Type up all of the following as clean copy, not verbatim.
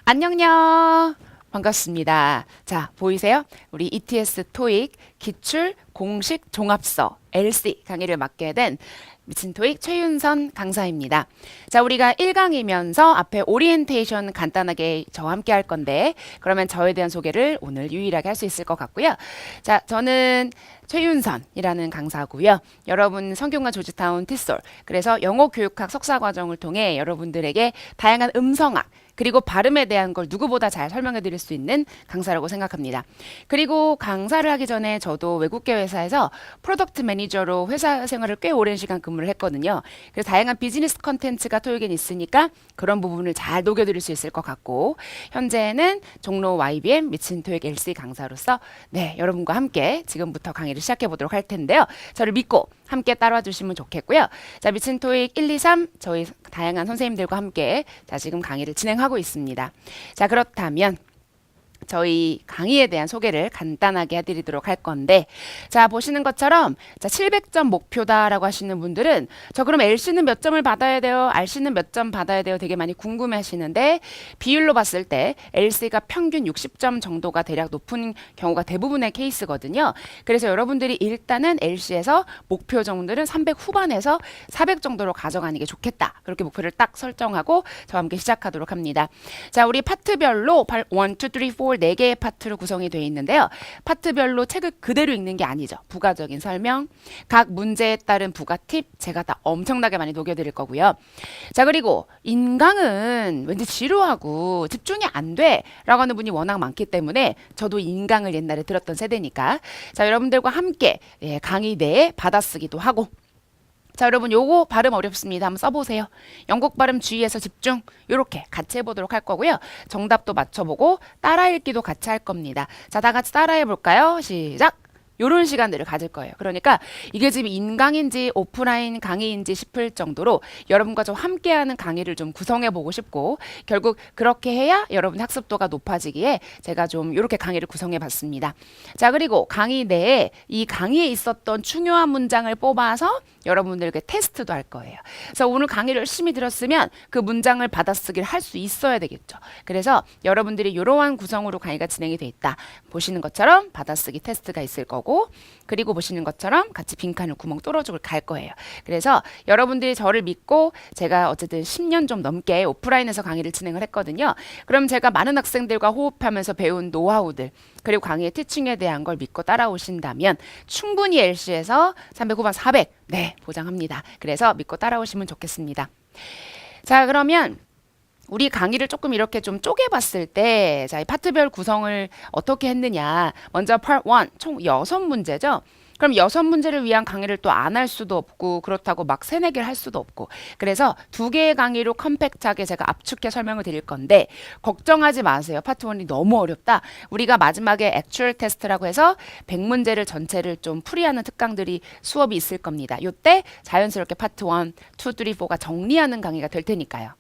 안녕요. 반갑습니다. 자, 보이세요? 우리 ETS 토익 기출 공식 종합서 LC 강의를 맡게 된 미친 토익 최윤선 강사입니다. 자, 우리가 1강이면서 앞에 오리엔테이션 간단하게 저와 함께 할 건데, 그러면 저에 대한 소개를 오늘 유일하게 할 수 있을 것 같고요. 자, 저는 최윤선이라는 강사고요. 여러분 성균관 조지타운 티솔, 그래서 영어 교육학 석사 과정을 통해 여러분들에게 다양한 음성학 그리고 발음에 대한 걸 누구보다 잘 설명해 드릴 수 있는 강사라고 생각합니다. 그리고 강사를 하기 전에 저도 외국계 회사에서 프로덕트 매니저로 회사 생활을 꽤 오랜 시간 근무를 했거든요. 그래서 다양한 비즈니스 컨텐츠가 토익엔 있으니까 그런 부분을 잘 녹여드릴 수 있을 것 같고, 현재는 종로 YBM 미친 토익 LC 강사로서 여러분과 함께 지금부터 강의를 시작해 보도록 할 텐데요. 저를 믿고 함께 따라와 주시면 좋겠고요. 자, 미친 토익 1, 2, 3 저희 다양한 선생님들과 함께 지금 강의를 진행하고 있습니다. 자, 그렇다면 저희 강의에 대한 소개를 간단하게 해드리도록 할 건데, 자, 보시는 것처럼 700점 목표다라고 하시는 분들은 그럼 LC는 몇 점을 받아야 돼요? RC는 몇 점 받아야 돼요? 되게 많이 궁금해 하시는데, 비율로 봤을 때 LC가 평균 60점 정도가 대략 높은 경우가 대부분의 케이스거든요. 그래서 여러분들이 일단은 LC에서 목표 정도는 300 후반에서 400 정도로 가져가는 게 좋겠다. 그렇게 목표를 딱 설정하고 저와 함께 시작하도록 합니다. 자, 우리 파트별로 1, 2, 3, 4 4개의 파트로 구성이 되어 있는데요. 파트별로 책을 그대로 읽는 게 아니죠. 부가적인 설명, 각 문제에 따른 부가 팁 제가 다 엄청나게 많이 녹여드릴 거고요. 자, 그리고 인강은 왠지 지루하고 집중이 안 돼 라고 하는 분이 워낙 많기 때문에 저도 인강을 옛날에 들었던 세대니까 자, 여러분들과 함께 강의 내에 받아쓰기도 하고, 자, 여러분 요거 발음 어렵습니다. 한번 써보세요. 영국 발음 주의해서 집중. 요렇게 같이 해보도록 할 거고요. 정답도 맞춰보고 따라 읽기도 같이 할 겁니다. 자, 다 같이 따라해 볼까요? 시작! 요런 시간들을 가질 거예요. 그러니까 이게 지금 인강인지 오프라인 강의인지 싶을 정도로 여러분과 좀 함께하는 강의를 좀 구성해 보고 싶고, 결국 그렇게 해야 여러분 학습도가 높아지기에 제가 좀 이렇게 강의를 구성해 봤습니다. 자, 그리고 강의 내에 이 강의에 있었던 중요한 문장을 뽑아서 여러분들에게 테스트도 할 거예요. 그래서 오늘 강의를 열심히 들었으면 그 문장을 받아쓰기를 할 수 있어야 되겠죠. 그래서 여러분들이 이러한 구성으로 강의가 진행이 돼 있다. 보시는 것처럼 받아쓰기 테스트가 있을 거고, 그리고 보시는 것처럼 같이 빈칸을 구멍 뚫어주고 갈 거예요. 그래서 여러분들이 저를 믿고, 제가 어쨌든 10년 좀 넘게 오프라인에서 강의를 진행을 했거든요. 그럼 제가 많은 학생들과 호흡하면서 배운 노하우들, 그리고 강의의 티칭에 대한 걸 믿고 따라오신다면 충분히 LC에서 300 후반 400 보장합니다. 그래서 믿고 따라오시면 좋겠습니다. 자, 그러면 우리 강의를 조금 이렇게 좀 쪼개봤을 때, 자, 이 파트별 구성을 어떻게 했느냐. 먼저 Part 1, 총 6문제죠. 그럼 6문제를 위한 강의를 또 안 할 수도 없고, 그렇다고 막 3, 4개를 할 수도 없고, 그래서 2개의 강의로 컴팩트하게 제가 압축해 설명을 드릴 건데, 걱정하지 마세요. 파트 1이 너무 어렵다. 우리가 마지막에 액츄얼 테스트라고 해서 100문제를 전체를 좀 풀이하는 특강들이 수업이 있을 겁니다. 요때 자연스럽게 파트 1, 2, 3, 4가 정리하는 강의가 될 테니까요.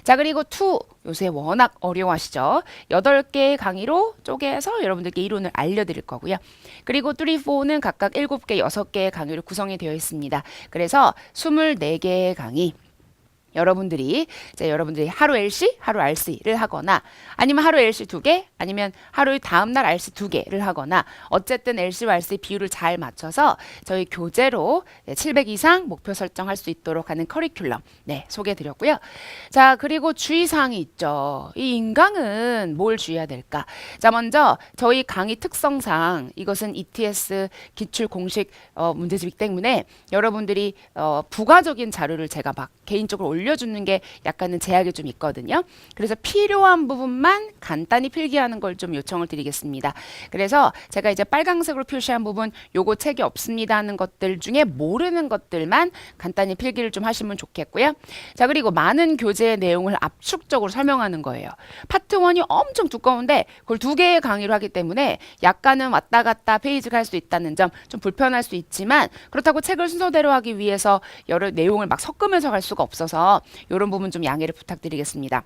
자, 그리고 2, 요새 워낙 어려워하시죠? 8개의 강의로 쪼개서 여러분들께 이론을 알려드릴 거고요. 그리고 3, 4는 각각 7개, 6개의 강의로 구성이 되어 있습니다. 그래서 24개의 강의, 여러분들이 하루 LC, 하루 RC를 하거나, 아니면 하루 LC 2개, 아니면 하루 다음날 RC 2개를 하거나, 어쨌든 LC와 RC 비율을 잘 맞춰서 저희 교재로 700 이상 목표 설정할 수 있도록 하는 커리큘럼 소개해드렸고요. 자, 그리고 주의사항이 있죠. 이 인강은 뭘 주의해야 될까? 자, 먼저 저희 강의 특성상 이것은 ETS 기출 공식 문제집이기 때문에 여러분들이 부가적인 자료를 제가 막 개인적으로 올려주는 게 약간은 제약이 좀 있거든요. 그래서 필요한 부분만 간단히 필기하는 걸 좀 요청을 드리겠습니다. 그래서 제가 이제 빨강색으로 표시한 부분, 요거 책이 없습니다 하는 것들 중에 모르는 것들만 간단히 필기를 좀 하시면 좋겠고요. 자, 그리고 많은 교재의 내용을 압축적으로 설명하는 거예요. 파트 1이 엄청 두꺼운데 그걸 2개의 강의로 하기 때문에 약간은 왔다 갔다 페이지가 할 수 있다는 점, 좀 불편할 수 있지만, 그렇다고 책을 순서대로 하기 위해서 여러 내용을 막 섞으면서 갈 수가 없어서 이런 부분 좀 양해를 부탁드리겠습니다.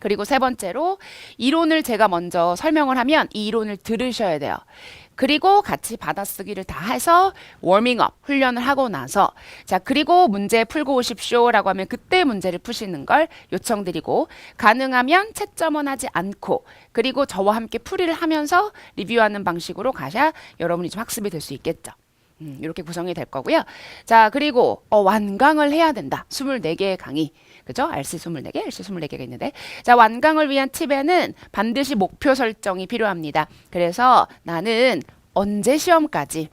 그리고 세 번째로 이론을 제가 먼저 설명을 하면 이 이론을 들으셔야 돼요. 그리고 같이 받아쓰기를 다 해서 워밍업 훈련을 하고 나서 자 그리고 문제 풀고 오십시오라고 하면 그때 문제를 푸시는 걸 요청드리고 가능하면 채점은 하지 않고 그리고 저와 함께 풀이를 하면서 리뷰하는 방식으로 가셔야 여러분이 좀 학습이 될 수 있겠죠. 이렇게 구성이 될 거고요. 자 그리고 완강을 해야 된다. 24개의 강의. 그죠? RC 24개, LC 24개가 있는데 자 완강을 위한 팁에는 반드시 목표 설정이 필요합니다. 그래서 나는 언제 시험까지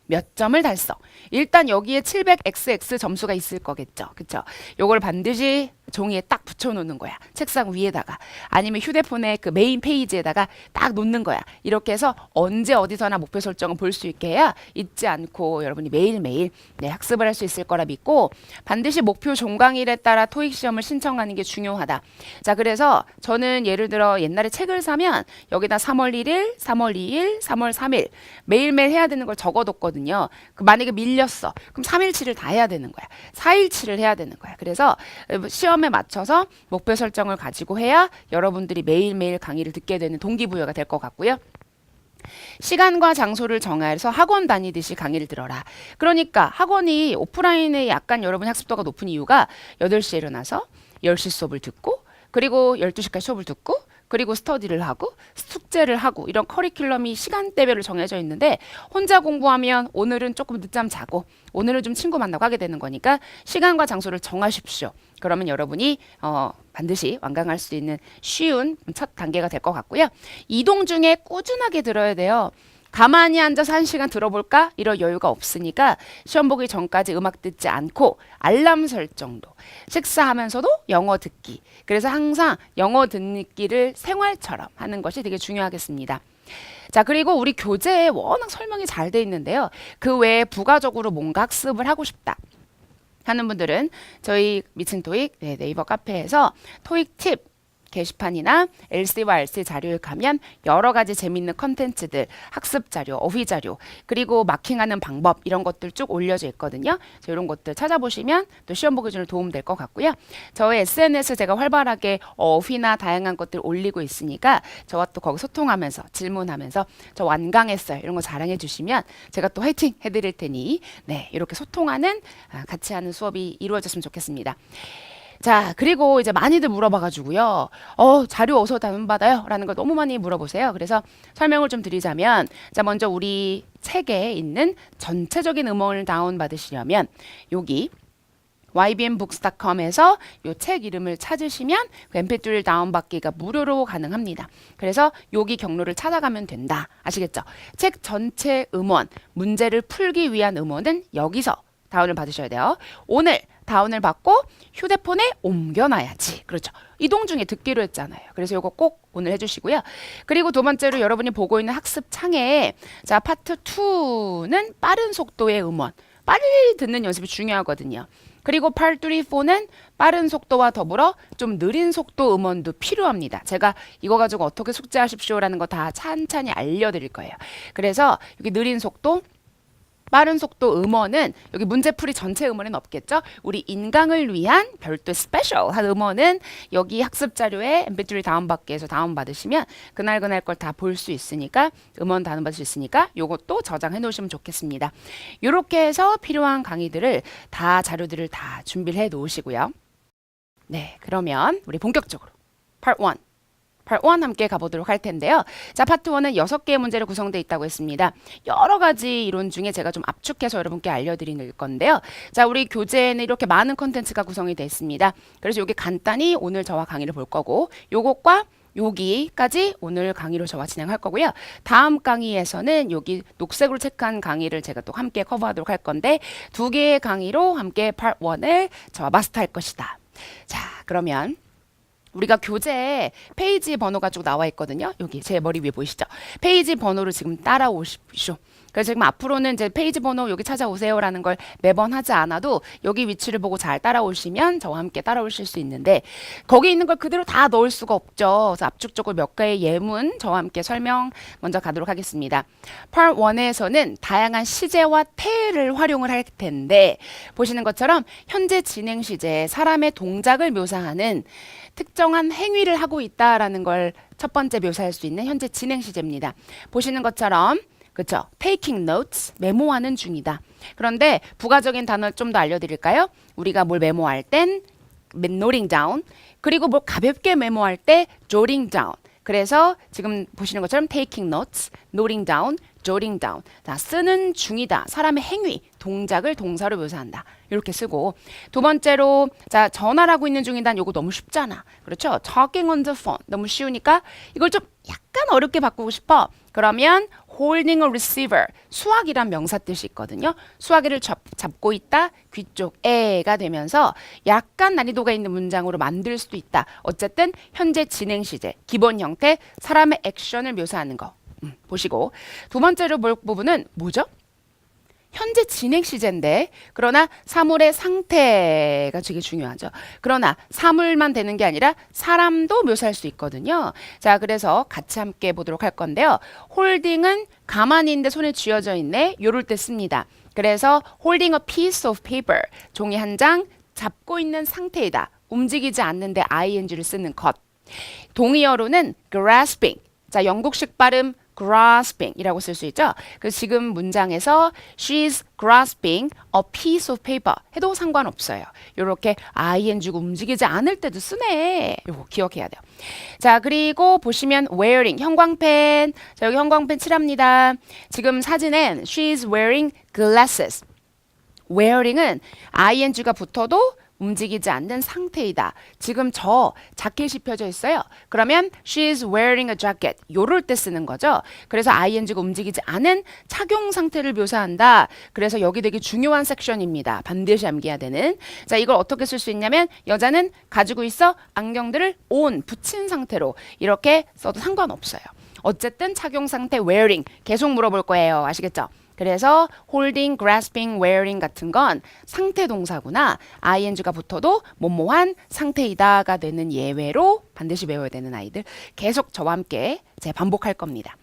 몇 점을 달성. 일단 여기에 700XX 점수가 있을 거겠죠. 그쵸? 요걸 반드시 종이에 딱 붙여놓는 거야. 책상 위에다가. 아니면 휴대폰의 그 메인 페이지에다가 딱 놓는 거야. 이렇게 해서 언제 어디서나 목표 설정을 볼 수 있게 해야 잊지 않고 여러분이 매일매일 학습을 할 수 있을 거라 믿고 반드시 목표 종강일에 따라 토익 시험을 신청하는 게 중요하다. 자, 그래서 저는 예를 들어 옛날에 책을 사면 여기다 3월 1일, 3월 2일, 3월 3일 매일매일 해야 되는 걸 적어뒀거든요. 만약에 밀렸어. 그럼 3일치를 다 해야 되는 거야. 4일치를 해야 되는 거야. 그래서 시험에 맞춰서 목표 설정을 가지고 해야 여러분들이 매일매일 강의를 듣게 되는 동기부여가 될 것 같고요. 시간과 장소를 정해서 학원 다니듯이 강의를 들어라. 그러니까 학원이 오프라인에 약간 여러분 학습도가 높은 이유가 8시에 일어나서 10시 수업을 듣고 그리고 12시까지 수업을 듣고 그리고 스터디를 하고 숙제를 하고 이런 커리큘럼이 시간대별로 정해져 있는데 혼자 공부하면 오늘은 조금 늦잠 자고 오늘은 좀 친구 만나고 하게 되는 거니까 시간과 장소를 정하십시오. 그러면 여러분이 반드시 완강할 수 있는 쉬운 첫 단계가 될 것 같고요. 이동 중에 꾸준하게 들어야 돼요. 가만히 앉아서 1시간 들어볼까? 이럴 여유가 없으니까 시험 보기 전까지 음악 듣지 않고 알람 설정도 식사하면서도 영어 듣기. 그래서 항상 영어 듣기를 생활처럼 하는 것이 되게 중요하겠습니다. 자 그리고 우리 교재에 워낙 설명이 잘 돼 있는데요. 그 외에 부가적으로 뭔가 학습을 하고 싶다 하는 분들은 저희 미친 토익 네이버 카페에서 토익 팁 게시판이나 LC와 RC 자료에 가면 여러 가지 재밌는 컨텐츠들, 학습 자료, 어휘 자료, 그리고 마킹하는 방법 이런 것들 쭉 올려져 있거든요. 이런 것들 찾아보시면 또 시험 보기 전에 도움 될 것 같고요. 저의 SNS 제가 활발하게 어휘나 다양한 것들 올리고 있으니까 저와 또 거기 소통하면서 질문하면서 저 완강했어요. 이런 거 자랑해 주시면 제가 또 화이팅 해드릴 테니 이렇게 소통하는 같이 하는 수업이 이루어졌으면 좋겠습니다. 자, 그리고 이제 많이들 물어봐가지고요. 자료 어디서 다운받아요? 라는 걸 너무 많이 물어보세요. 그래서 설명을 좀 드리자면, 자, 먼저 우리 책에 있는 전체적인 음원을 다운받으시려면, 여기 ybmbooks.com에서 요 책 이름을 찾으시면 그 mp3를 다운받기가 무료로 가능합니다. 그래서 여기 경로를 찾아가면 된다. 아시겠죠? 책 전체 음원, 문제를 풀기 위한 음원은 여기서 다운을 받으셔야 돼요. 오늘 다운을 받고 휴대폰에 옮겨놔야지. 그렇죠. 이동 중에 듣기로 했잖아요. 그래서 이거 꼭 오늘 해주시고요. 그리고 두 번째로 여러분이 보고 있는 학습 창에 자 파트 2는 빠른 속도의 음원. 빨리 듣는 연습이 중요하거든요. 그리고 Part 3, 4는 빠른 속도와 더불어 좀 느린 속도 음원도 필요합니다. 제가 이거 가지고 어떻게 숙제하십시오라는 거 다 찬찬히 알려드릴 거예요. 그래서 여기 느린 속도 빠른 속도 음원은 여기 문제풀이 전체 음원은 없겠죠. 우리 인강을 위한 별도 스페셜한 음원은 여기 학습 자료에 mp3 다운받기에서 다운받으시면 그날 걸 다 볼 수 있으니까 음원 다운받을 수 있으니까 요것도 저장해 놓으시면 좋겠습니다. 이렇게 해서 필요한 강의들을 다 자료들을 다 준비를 해 놓으시고요. 네, 그러면 우리 본격적으로 Part 1 Part 1 함께 가보도록 할 텐데요. 자, 파트 1은 6개의 문제로 구성되어 있다고 했습니다. 여러 가지 이론 중에 제가 좀 압축해서 여러분께 알려드릴 건데요. 자, 우리 교재에는 이렇게 많은 컨텐츠가 구성이 되어 있습니다. 그래서 여기 간단히 오늘 저와 강의를 볼 거고 요것과 여기까지 오늘 강의로 저와 진행할 거고요. 다음 강의에서는 여기 녹색으로 체크한 강의를 제가 또 함께 커버하도록 할 건데 2개의 강의로 함께 Part 1을 저와 마스터할 것이다. 자, 그러면 우리가 교재에 페이지 번호가 쭉 나와 있거든요. 여기 제 머리 위에 보이시죠? 페이지 번호를 지금 따라오십시오. 그래서 지금 앞으로는 이제 페이지 번호 여기 찾아오세요라는 걸 매번 하지 않아도 여기 위치를 보고 잘 따라오시면 저와 함께 따라오실 수 있는데 거기 있는 걸 그대로 다 넣을 수가 없죠. 그래서 압축적으로 몇 가지 예문 저와 함께 설명 먼저 가도록 하겠습니다. Part 1에서는 다양한 시제와 태를 활용을 할 텐데 보시는 것처럼 현재 진행 시제 사람의 동작을 묘사하는 특정한 행위를 하고 있다라는 걸 첫 번째 묘사할 수 있는 현재 진행 시제입니다. 보시는 것처럼 그쵸? taking notes, 메모하는 중이다. 그런데 부가적인 단어 좀 더 알려드릴까요? 우리가 뭘 메모할 땐 noting down, 그리고 뭘 가볍게 메모할 때 jotting down. 그래서 지금 보시는 것처럼 taking notes, noting down, jotting down. 자, 쓰는 중이다. 사람의 행위, 동작을 동사로 묘사한다. 이렇게 쓰고 두 번째로 자, 전화를 하고 있는 중이다. 요거 너무 쉽잖아. 그렇죠? talking on the phone. 너무 쉬우니까 이걸 좀 약간 어렵게 바꾸고 싶어. 그러면 holding a receiver. 수화기란 명사 뜻이 있거든요. 수화기를 잡고 있다. 귀 쪽에가 되면서 약간 난이도가 있는 문장으로 만들 수도 있다. 어쨌든 현재 진행 시제, 기본 형태, 사람의 액션을 묘사하는 거. 보시고 두 번째로 볼 부분은 뭐죠? 현재 진행 시제인데 그러나 사물의 상태가 되게 중요하죠. 그러나 사물만 되는 게 아니라 사람도 묘사할 수 있거든요. 자, 그래서 같이 함께 보도록 할 건데요. 홀딩은 가만히 있는데 손에 쥐어져 있네. 요럴 때 씁니다. 그래서 holding a piece of paper, 종이 한 장 잡고 있는 상태이다. 움직이지 않는데 ing를 쓰는 것. 동의어로는 grasping. 자, 영국식 발음 grasping 이라고 쓸 수 있죠. 그래서 지금 문장에서 she's grasping a piece of paper 해도 상관없어요. 이렇게 ing고 움직이지 않을 때도 쓰네. 이거 기억해야 돼요. 자, 그리고 보시면 wearing, 형광펜. 자, 여기 형광펜 칠합니다. 지금 사진엔 she's wearing glasses. wearing은 ing가 붙어도 움직이지 않는 상태이다. 지금 저 자켓이 펴져 있어요. 그러면 she's wearing a jacket. 요럴 때 쓰는 거죠. 그래서 ing가 움직이지 않은 착용 상태를 묘사한다. 그래서 여기 되게 중요한 섹션입니다. 반드시 암기해야 되는. 자, 이걸 어떻게 쓸 수 있냐면 여자는 가지고 있어 안경들을 on, 붙인 상태로 이렇게 써도 상관없어요. 어쨌든 착용 상태 wearing 계속 물어볼 거예요. 아시겠죠? 그래서 holding, grasping, wearing 같은 건 상태 동사구나. ing가 붙어도 뭐뭐한 상태이다가 되는 예외로 반드시 외워야 되는 아이들. 계속 저와 함께 반복할 겁니다.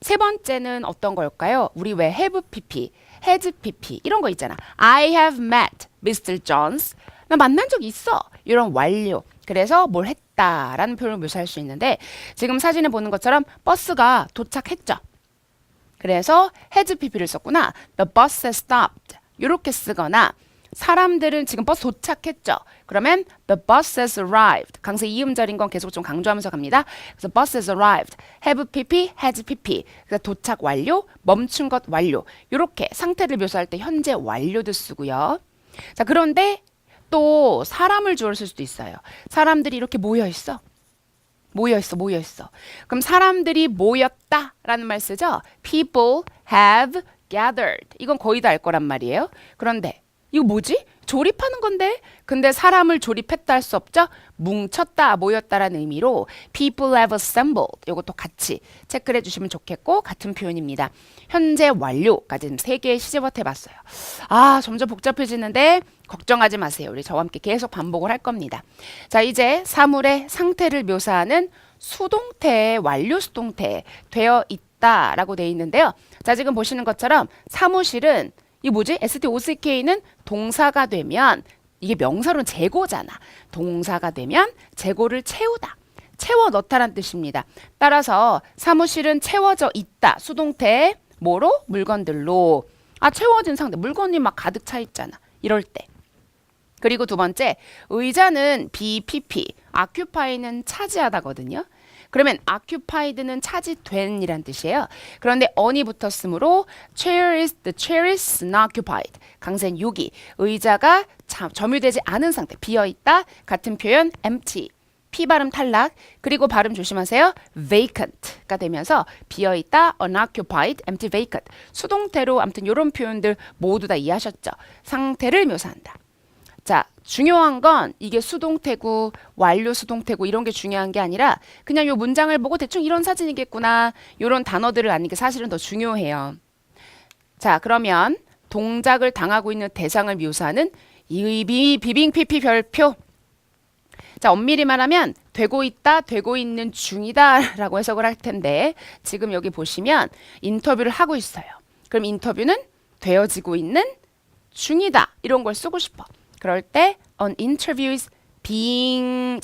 세 번째는 어떤 걸까요? 우리 왜 have pp, has pp 이런 거 있잖아. I have met Mr. Jones. 나 만난 적 있어. 이런 완료. 그래서 뭘 했다라는 표현을 묘사할 수 있는데 지금 사진에 보는 것처럼 버스가 도착했죠. 그래서 has pp를 썼구나. The bus has stopped. 이렇게 쓰거나 사람들은 지금 버스 도착했죠. 그러면 the bus has arrived. 강세 이음절인 건 계속 좀 강조하면서 갑니다. 그래서 bus has arrived. have pp, has pp. 그래서 도착 완료, 멈춘 것 완료. 이렇게 상태를 묘사할 때 현재 완료도 쓰고요. 자, 그런데 또 사람을 주어를 쓸 수도 있어요. 사람들이 이렇게 모여 있어. 모여 있어. 그럼 사람들이 모였다라는 말 쓰죠. People have gathered. 이건 거의 다 알 거란 말이에요. 그런데 이거 뭐지? 조립하는 건데? 근데 사람을 조립했다 할 수 없죠? 뭉쳤다, 모였다라는 의미로 people have assembled. 이것도 같이 체크를 해주시면 좋겠고 같은 표현입니다. 현재 완료까지는 3개의 시제부터 해봤어요. 아, 점점 복잡해지는데 걱정하지 마세요. 우리 저와 함께 계속 반복을 할 겁니다. 자, 이제 사물의 상태를 묘사하는 수동태, 완료 수동태 되어 있다라고 되어 있는데요. 자, 지금 보시는 것처럼 사무실은 이 뭐지? STOCK는 동사가 되면 이게 명사로는 재고잖아. 동사가 되면 재고를 채우다. 채워 넣다란 뜻입니다. 따라서 사무실은 채워져 있다. 수동태 뭐로? 물건들로. 아, 채워진 상태. 물건이 막 가득 차 있잖아. 이럴 때. 그리고 두 번째, 의자는 BPP, occupy는 차지하다거든요. 그러면 occupied는 차지된 이란 뜻이에요. 그런데 on이 붙었으므로 the chair is unoccupied. 강세는 여기 의자가 점유되지 않은 상태, 비어있다. 같은 표현 empty. P 발음 탈락. 그리고 발음 조심하세요. vacant가 되면서 비어있다, unoccupied, empty, vacant. 수동태로 아무튼 이런 표현들 모두 다 이해하셨죠? 상태를 묘사한다. 자, 중요한 건 이게 수동태고 완료 수동태고 이런 게 중요한 게 아니라 그냥 이 문장을 보고 대충 이런 사진이겠구나 이런 단어들을 아는 게 사실은 더 중요해요. 자, 그러면 동작을 당하고 있는 대상을 묘사하는 비빙 PP 별표. 자, 엄밀히 말하면 되고 있다, 되고 있는 중이다 라고 해석을 할 텐데 지금 여기 보시면 인터뷰를 하고 있어요. 그럼 인터뷰는 되어지고 있는 중이다 이런 걸 쓰고 싶어. 그럴 때 an interview is being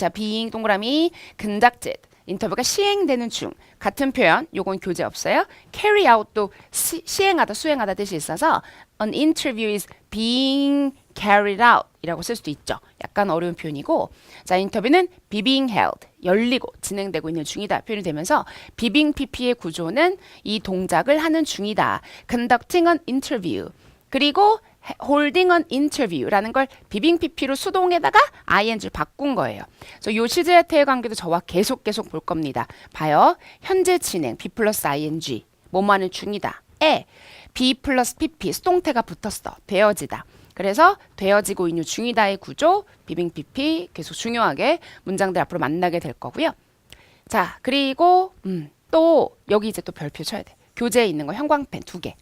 동그라미 conducted. 인터뷰가 시행되는 중. 같은 표현, 요건 교재 없어요. carry out도 시행하다, 수행하다 뜻이 있어서 an interview is being carried out 이라고 쓸 수도 있죠. 약간 어려운 표현이고, 자, 인터뷰는 being held, 열리고 진행되고 있는 중이다 표현이 되면서 being pp의 구조는 이 동작을 하는 중이다. conducting an interview. 그리고 holding an interview라는 걸 being pp로 수동에다가 ing를 바꾼 거예요. 그래서 요 시제와태의 관계도 저와 계속 볼 겁니다. 봐요. 현재 진행 be 플러스 ing 뭐뭐 하는 중이다. 에 be 플러스 pp 수동태가 붙었어. 되어지다. 그래서 되어지고 있는 중이다의 구조 being pp 계속 중요하게 문장들 앞으로 만나게 될 거고요. 자, 그리고 또 여기 이제 또 별표 쳐야 돼. 교재에 있는 거 형광펜 2개.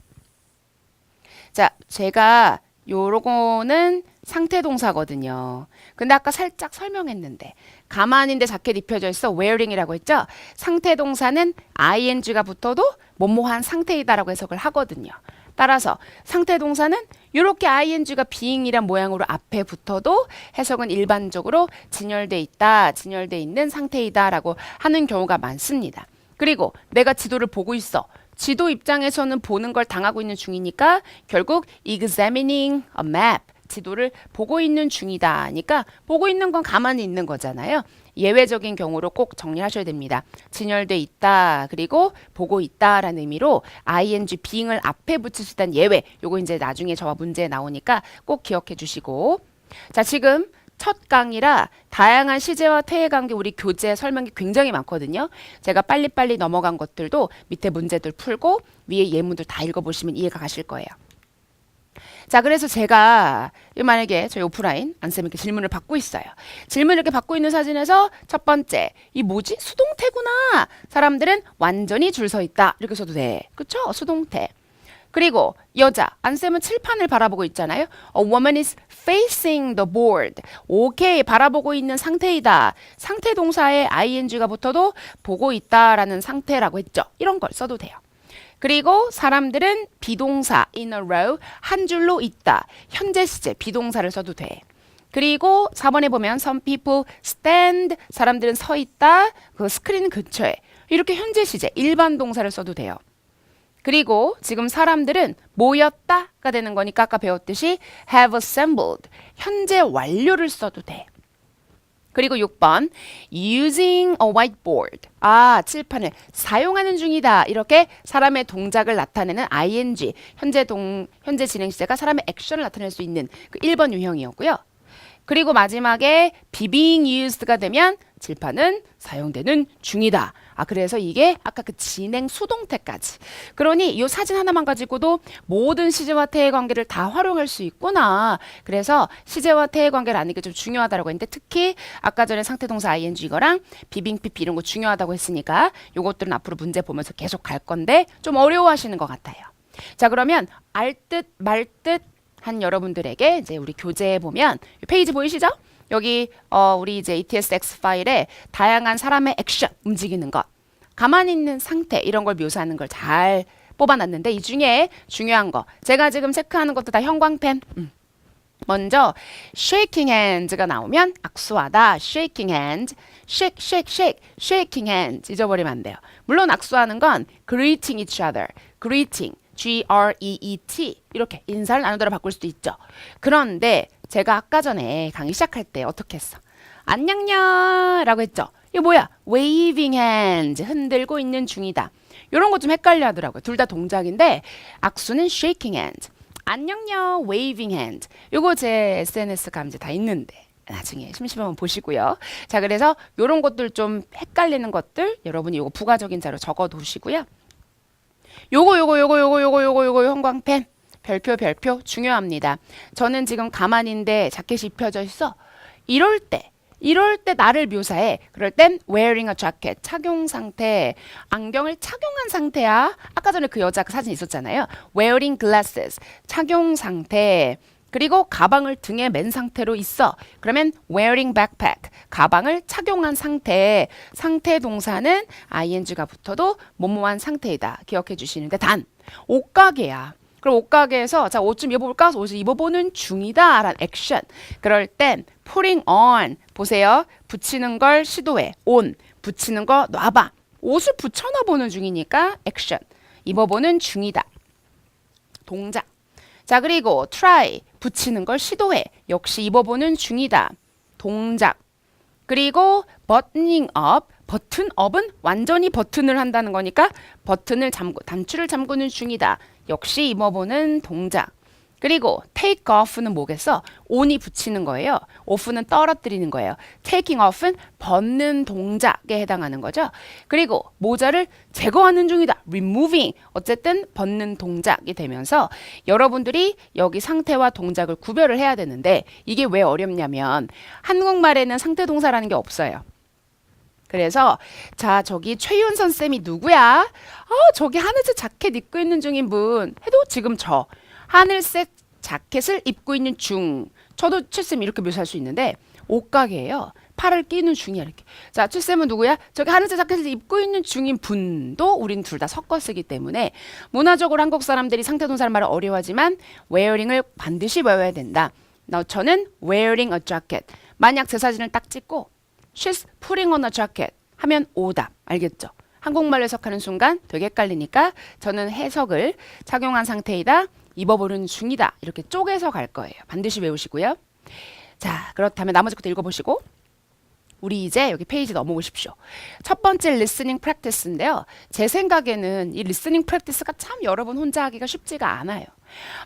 자, 제가 요거는 상태 동사거든요. 근데 아까 살짝 설명했는데 가만인데 자켓 입혀져 있어 wearing이라고 했죠. 상태 동사는 ing가 붙어도 뭐뭐한 상태이다라고 해석을 하거든요. 따라서 상태 동사는 이렇게 ing가 being이란 모양으로 앞에 붙어도 해석은 일반적으로 진열돼 있다, 진열돼 있는 상태이다라고 하는 경우가 많습니다. 그리고 내가 지도를 보고 있어. 지도 입장에서는 보는 걸 당하고 있는 중이니까 결국 examining a map, 지도를 보고 있는 중이다 하니까 보고 있는 건 가만히 있는 거잖아요. 예외적인 경우로 꼭 정리하셔야 됩니다. 진열돼 있다, 그리고 보고 있다라는 의미로 ing, being을 앞에 붙일 수 있다는 예외. 요거 이제 나중에 저와 문제에 나오니까 꼭 기억해 주시고. 자, 지금 첫 강의라 다양한 시제와 태의 관계 우리 교재 설명이 굉장히 많거든요. 제가 빨리빨리 넘어간 것들도 밑에 문제들 풀고 위에 예문들 다 읽어보시면 이해가 가실 거예요. 자, 그래서 제가 만약에 저희 오프라인 안쌤 이렇게 질문을 받고 있어요. 질문을 이렇게 받고 있는 사진에서 첫 번째, 이 뭐지? 수동태구나. 사람들은 완전히 줄 서 있다. 이렇게 써도 돼. 그쵸? 수동태. 그리고 여자, 안쌤은 칠판을 바라보고 있잖아요. A woman is facing the board. 오케이, 바라보고 있는 상태이다. 상태 동사에 ing가 붙어도 보고 있다라는 상태라고 했죠. 이런 걸 써도 돼요. 그리고 사람들은 비동사 in a row, 한 줄로 있다. 현재 시제 비동사를 써도 돼. 그리고 4번에 보면 some people stand, 사람들은 서 있다. 그 스크린 근처에. 이렇게 현재 시제 일반 동사를 써도 돼요. 그리고 지금 사람들은 모였다가 되는 거니까 아까 배웠듯이 have assembled, 현재 완료를 써도 돼. 그리고 6번 using a whiteboard, 칠판을 사용하는 중이다. 이렇게 사람의 동작을 나타내는 ing, 현재 진행 시제가 사람의 액션을 나타낼 수 있는 그 1번 유형이었고요. 그리고 마지막에 being used가 되면 칠판은 사용되는 중이다. 그래서 이게 아까 그 진행 수동태까지. 그러니 이 사진 하나만 가지고도 모든 시제와 태의 관계를 다 활용할 수 있구나. 그래서 시제와 태의 관계를 아는 게 좀 중요하다고 했는데 특히 아까 전에 상태동사 ing 이거랑 being pp 이런 거 중요하다고 했으니까 요것들은 앞으로 문제 보면서 계속 갈 건데 좀 어려워하시는 것 같아요. 자, 그러면 알 듯 말 듯 한 여러분들에게 이제 우리 교재에 보면 페이지 보이시죠? 여기 우리 이제 ETSX 파일에 다양한 사람의 액션, 움직이는 것, 가만히 있는 상태 이런 걸 묘사하는 걸 잘 뽑아놨는데 이 중에 중요한 거 제가 지금 체크하는 것도 다 형광펜. 먼저 shaking hands가 나오면 악수하다. shaking hands, shaking hands 잊어버리면 안 돼요. 물론 악수하는 건 greeting each other, greeting G-R-E-E-T 이렇게 인사를 나누다로 바꿀 수도 있죠. 그런데 제가 아까 전에 강의 시작할 때 어떻게 했어? 안녕냐 라고 했죠. 이거 뭐야? waving hands, 흔들고 있는 중이다. 이런 거 좀 헷갈려 하더라고요. 둘 다 동작인데 악수는 shaking hands, 안녕냐 waving hand. 요거 제 SNS 감지 다 있는데 나중에 심심하면 보시고요. 자, 그래서 요런 것들 좀 헷갈리는 것들 여러분이 요거 부가적인 자료 적어 두시고요. 요거 형광펜 별표 중요합니다. 저는 지금 가만인데 자켓이 입혀져 있어. 이럴 때 나를 묘사해. 그럴 땐 wearing a jacket, 착용 상태, 안경을 착용한 상태야. 아까 전에 그 여자 그 사진 있었잖아요. wearing glasses, 착용 상태. 그리고 가방을 등에 맨 상태로 있어. 그러면 wearing backpack, 가방을 착용한 상태. 상태 동사는 ing가 붙어도 뭐뭐한 상태이다. 기억해 주시는데 단, 옷가게야. 그럼 옷가게에서 자, 옷 좀 입어볼까? 옷을 입어보는 중이다 라는 액션. 그럴 땐 putting on 보세요. 붙이는 걸 시도해. on 붙이는 거 놔봐. 옷을 붙여놔보는 중이니까 액션. 입어보는 중이다. 동작. 자, 그리고 try 붙이는 걸 시도해. 역시 입어보는 중이다. 동작. 그리고 buttoning up 버튼 업은 완전히 버튼을 한다는 거니까 버튼을 단추를 잠그는 중이다. 역시 입어보는 동작. 그리고 take off는 뭐겠어? on이 붙이는 거예요. off는 떨어뜨리는 거예요. taking off는 벗는 동작에 해당하는 거죠. 그리고 모자를 제거하는 중이다. removing 어쨌든 벗는 동작이 되면서 여러분들이 여기 상태와 동작을 구별을 해야 되는데 이게 왜 어렵냐면 한국말에는 상태 동사라는 게 없어요. 그래서 자 저기 최윤선 쌤이 누구야? 저기 하늘색 자켓 입고 있는 중인 분 해도 지금 저 하늘색 자켓을 입고 있는 중. 저도 최쌤 이렇게 묘사할 수 있는데 옷가게예요. 팔을 끼는 중이야 이렇게. 자 최쌤은 누구야? 저기 하늘색 자켓을 입고 있는 중인 분도 우린 둘 다 섞어 쓰기 때문에 문화적으로 한국 사람들이 상태 동사를 말을 어려워하지만 wearing을 반드시 외워야 된다. 저는 wearing a jacket. 만약 제 사진을 딱 찍고 She's putting on a jacket 하면 오답. 알겠죠? 한국말로 해석하는 순간 되게 헷갈리니까 저는 해석을 착용한 상태이다. 입어보는 중이다. 이렇게 쪼개서 갈 거예요. 반드시 외우시고요. 자, 그렇다면 나머지 것도 읽어보시고 우리 이제 여기 페이지 넘어오십시오. 첫 번째 listening practice인데요. 제 생각에는 이 listening practice가 참 여러분 혼자 하기가 쉽지가 않아요.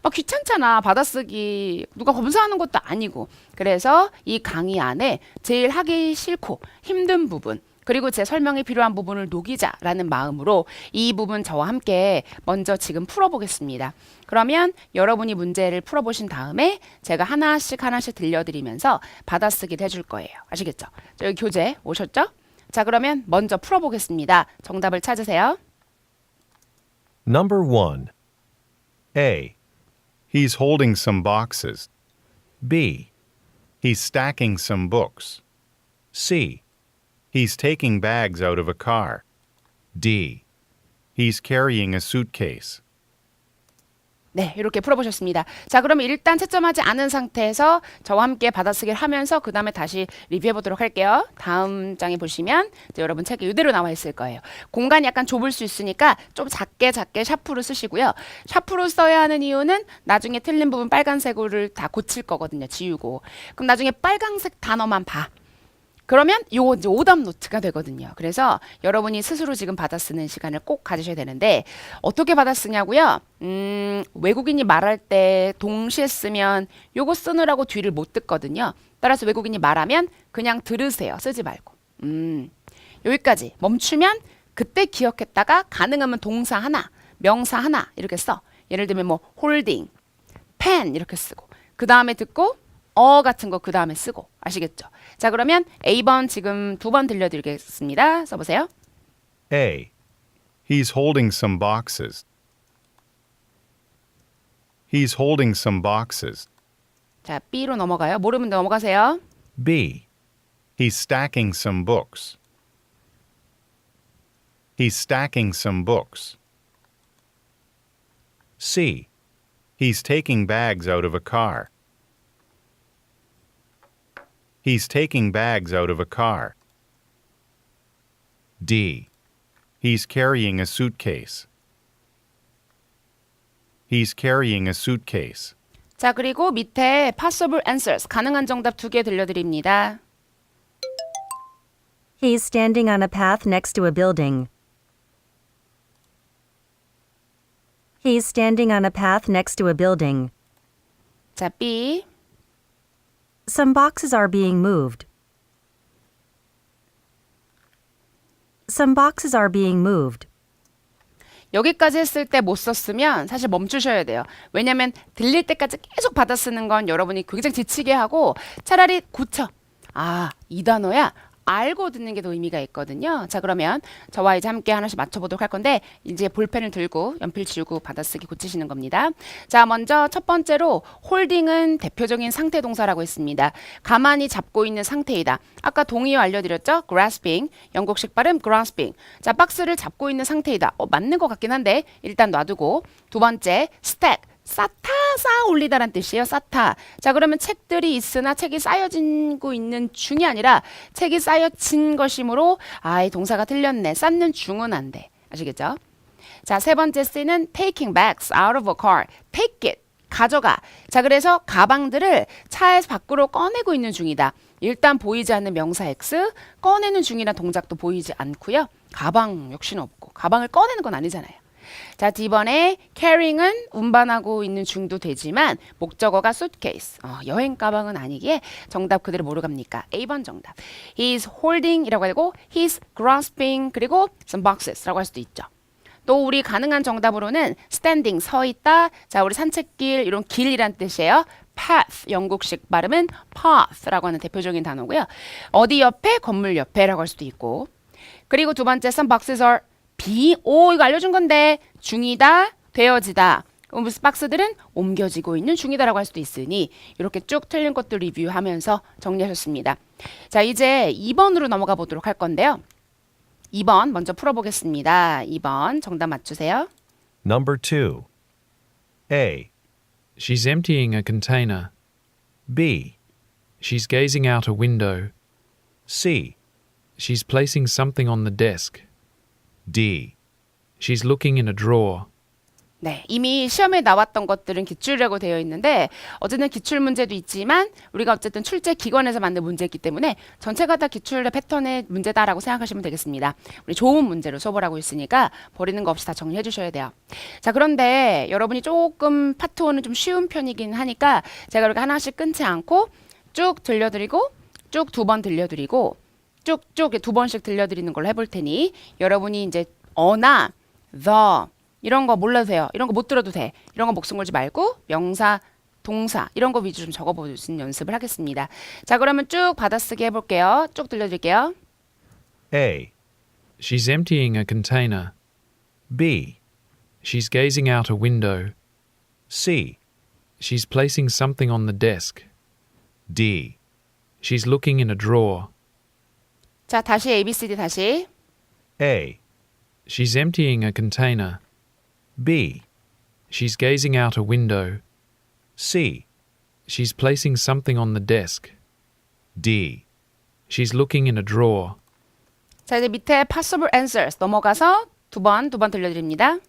막 귀찮잖아. 받아쓰기 누가 검사하는 것도 아니고. 그래서 이 강의 안에 제일 하기 싫고 힘든 부분 그리고 제 설명이 필요한 부분을 녹이자라는 마음으로 이 부분 저와 함께 먼저 지금 풀어보겠습니다. 그러면 여러분이 문제를 풀어보신 다음에 제가 하나씩 들려드리면서 받아쓰기를 해줄 거예요. 아시겠죠? 여기 교재 오셨죠? 자, 그러면 먼저 풀어보겠습니다. 정답을 찾으세요. Number 1. A. He's holding some boxes. B. He's stacking some books. C. He's taking bags out of a car. D. He's carrying a suitcase. 네, 이렇게 풀어보셨습니다. 자, 그러면 일단 채점하지 않은 상태에서 저와 함께 받아쓰기를 하면서 그 다음에 다시 리뷰해 보도록 할게요. 다음 장에 보시면 이제 여러분 책에 이대로 나와 있을 거예요. 공간이 약간 좁을 수 있으니까 좀 작게 샤프로 쓰시고요. 샤프로 써야 하는 이유는 나중에 틀린 부분 빨간색으로 다 고칠 거거든요. 지우고. 그럼 나중에 빨간색 단어만 봐. 그러면 요거 이제 오답 노트가 되거든요. 그래서 여러분이 스스로 지금 받아 쓰는 시간을 꼭 가지셔야 되는데 어떻게 받아 쓰냐고요? 외국인이 말할 때 동시에 쓰면 요거 쓰느라고 뒤를 못 듣거든요. 따라서 외국인이 말하면 그냥 들으세요. 쓰지 말고. 여기까지 멈추면 그때 기억했다가 가능하면 동사 하나, 명사 하나 이렇게 써. 예를 들면 뭐 holding, pen 이렇게 쓰고 그 다음에 듣고 같은 거 그 다음에 쓰고 아시겠죠? 자, 그러면 A번 지금 2번 들려드리겠습니다. 써보세요. A. He's holding some boxes. He's holding some boxes. 자, B로 넘어가요. 모르면 넘어가세요. B. He's stacking some books. He's stacking some books. C. He's taking bags out of a car. He's taking bags out of a car. D. He's carrying a suitcase. He's carrying a suitcase. 자, 그리고 밑에 possible answers, 가능한 정답 2개 들려드립니다. He's standing on a path next to a building. He's standing on a path next to a building. 자, B. Some boxes are being moved. Some boxes are being moved. 여기까지 했을 때 못 썼으면 사실 멈추셔야 돼요. 왜냐면 들릴 때까지 계속 받아 쓰는 건 여러분이 굉장히 지치게 하고 차라리 고쳐. 이 단어야. 알고 듣는 게 더 의미가 있거든요. 자, 그러면 저와 이제 함께 하나씩 맞춰보도록 할 건데 이제 볼펜을 들고 연필 지우고 받아쓰기 고치시는 겁니다. 자, 먼저 첫 번째로 홀딩은 대표적인 상태 동사라고 했습니다. 가만히 잡고 있는 상태이다. 아까 동의어 알려드렸죠? grasping, 영국식 발음 grasping. 자, 박스를 잡고 있는 상태이다. 맞는 것 같긴 한데 일단 놔두고. 두 번째, stack. 쌓다, 쌓아 올리다란 뜻이에요. 쌓다. 자, 그러면 책들이 있으나 책이 쌓여지고 있는 중이 아니라 책이 쌓여진 것이므로 이 동사가 틀렸네. 쌓는 중은 안 돼. 아시겠죠? 자, 세 번째 C는 taking bags out of a car. take it. 가져가. 자, 그래서 가방들을 차에서 밖으로 꺼내고 있는 중이다. 일단 보이지 않는 명사 X, 꺼내는 중이란 동작도 보이지 않고요. 가방 역시는 없고 가방을 꺼내는 건 아니잖아요. 자, D번에 carrying은 운반하고 있는 중도 되지만 목적어가 suitcase. 여행 가방은 아니기에 정답 그대로 뭐로 갑니까? A번 정답. He's holding이라고 하고 he's grasping 그리고 some boxes라고 할 수도 있죠. 또 우리 가능한 정답으로는 standing 서 있다. 자, 우리 산책길 이런 길이란 뜻이에요. path 영국식 발음은 path라고 하는 대표적인 단어고요. 어디 옆에 건물 옆에라고 할 수도 있고. 그리고 두 번째 some boxes are 이거 알려준 건데 중이다 되어지다. 박스들은 옮겨지고 있는 중이다라고 할 수도 있으니 이렇게 쭉 틀린 것들 리뷰하면서 정리하셨습니다. 자, 이제 2번으로 넘어가 보도록 할 건데요. 2번 먼저 풀어보겠습니다. 2번 정답 맞추세요. Number 2. A. She's emptying a container. B. She's gazing out a window. C. She's placing something on the desk. D. She's looking in a drawer. 네, 이미 시험에 나왔던 것들은 기출이라고 되어 있는데 어쨌든 기출 문제도 있지만 우리가 어쨌든 출제 기관에서 만든 문제이기 때문에 전체가 다 기출의 패턴의 문제다라고 생각하시면 되겠습니다. 우리 좋은 문제로 수업을 하고 있으니까 버리는 거 없이 다 정리해 주셔야 돼요. 자, 그런데 여러분이 조금 파트 1은 좀 쉬운 편이긴 하니까 제가 이렇게 하나씩 끊지 않고 쭉 들려드리고 쭉 두 번 들려드리고 쭉쭉 두 번씩 들려드리는 걸로 해볼 테니 여러분이 이제 어나 the 이런 거 몰라도 돼요. 이런 거 못 들어도 돼. 이런 거 목숨 걸지 말고 명사, 동사 이런 거 위주 좀 적어보는 연습을 하겠습니다. 자, 그러면 쭉 받아쓰기 해볼게요. 쭉 들려드릴게요. A. She's emptying a container. B. She's gazing out a window. C. She's placing something on the desk. D. She's looking in a drawer. 자, 다시 ABCD 다시. A. She's emptying a container. B. She's gazing out a window. C. She's placing something on the desk. D. She's looking in a drawer. 자, 이제 밑에 possible answers 넘어가서 두 번 들려드립니다.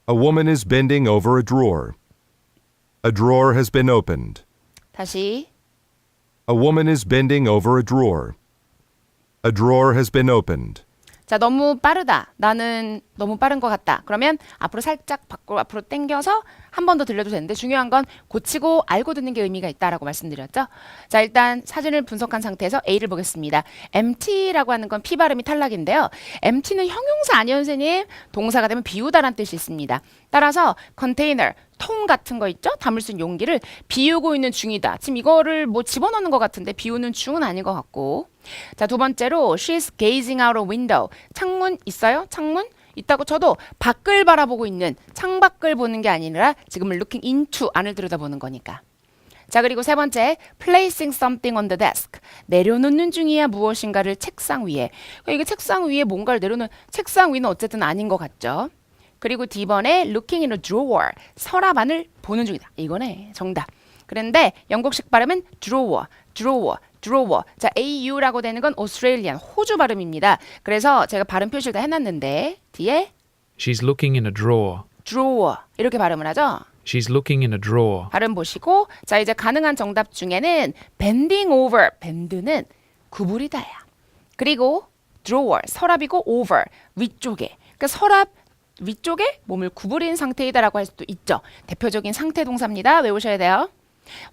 A woman is bending over a drawer. A drawer has been opened. 다시. A woman is bending over a drawer. A drawer has been opened. 자, 너무 빠르다. 나는 너무 빠른 것 같다. 그러면 앞으로 살짝 밖으로 앞으로 당겨서 한 번 더 들려도 되는데 중요한 건 고치고 알고 듣는 게 의미가 있다라고 말씀드렸죠. 자, 일단 사진을 분석한 상태에서 A를 보겠습니다. empty라고 하는 건 P 발음이 탈락인데요. empty는 형용사 아니에요, 선생님? 동사가 되면 비우다란 뜻이 있습니다. 따라서 컨테이너, 통 같은 거 있죠? 담을 수 있는 용기를 비우고 있는 중이다. 지금 이거를 뭐 집어넣는 것 같은데 비우는 중은 아닌 것 같고. 자, 두 번째로 she's gazing out a window. 창문 있어요? 창문? 있다고 쳐도 밖을 바라보고 있는 창밖을 보는 게 아니라 지금은 looking into 안을 들여다보는 거니까. 자, 그리고 세 번째 placing something on the desk. 내려놓는 중이야 무엇인가를 책상 위에. 그러니까 이게 책상 위에 뭔가를 내려놓는 책상 위는 어쨌든 아닌 것 같죠. 그리고 D번에 looking in a drawer. 서랍 안을 보는 중이다. 이거네. 정답. 그런데 영국식 발음은 drawer. 자, AU라고 되는 건 오스트레일리안, 호주 발음입니다. 그래서 제가 발음 표시를 다 해놨는데 뒤에 She's looking in a drawer. drawer 이렇게 발음을 하죠. She's looking in a drawer. 발음 보시고 자, 이제 가능한 정답 중에는 bending over, bend는 구부리다야. 그리고 drawer, 서랍이고 over, 위쪽에. 그러니까 서랍 위쪽에 몸을 구부린 상태이다라고 할 수도 있죠. 대표적인 상태 동사입니다. 외우셔야 돼요.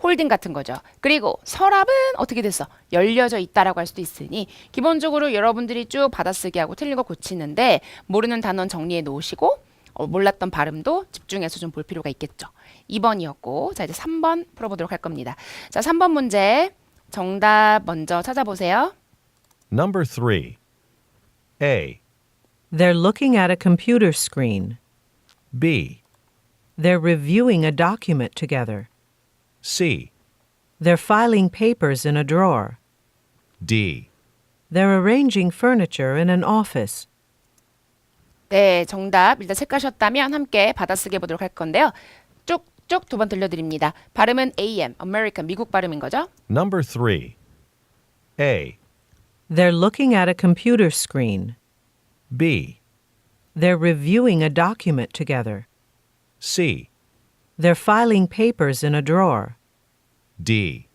홀딩 같은 거죠. 그리고 서랍은 어떻게 됐어? 열려져 있다라고 할 수도 있으니 기본적으로 여러분들이 쭉 받아쓰기하고 틀린 거 고치는데 모르는 단어는 정리해 놓으시고 몰랐던 발음도 집중해서 좀 볼 필요가 있겠죠. 2번이었고 자, 이제 3번 풀어보도록 할 겁니다. 자, 3번 문제 정답 먼저 찾아보세요. Number 3. A, They're looking at a computer screen. B, They're reviewing a document together. C, They're filing papers in a drawer. D. They're arranging furniture in an office. 네, 정답 일단 체크하셨다면 함께 받아쓰기 해보도록 할 건데요. 쭉쭉 두 번 들려드립니다. 발음은 AM, American, 미국 발음인 거죠? Number 3. A, They're looking at a computer screen. B, They're reviewing a document together. C, They're filing papers in a drawer. D.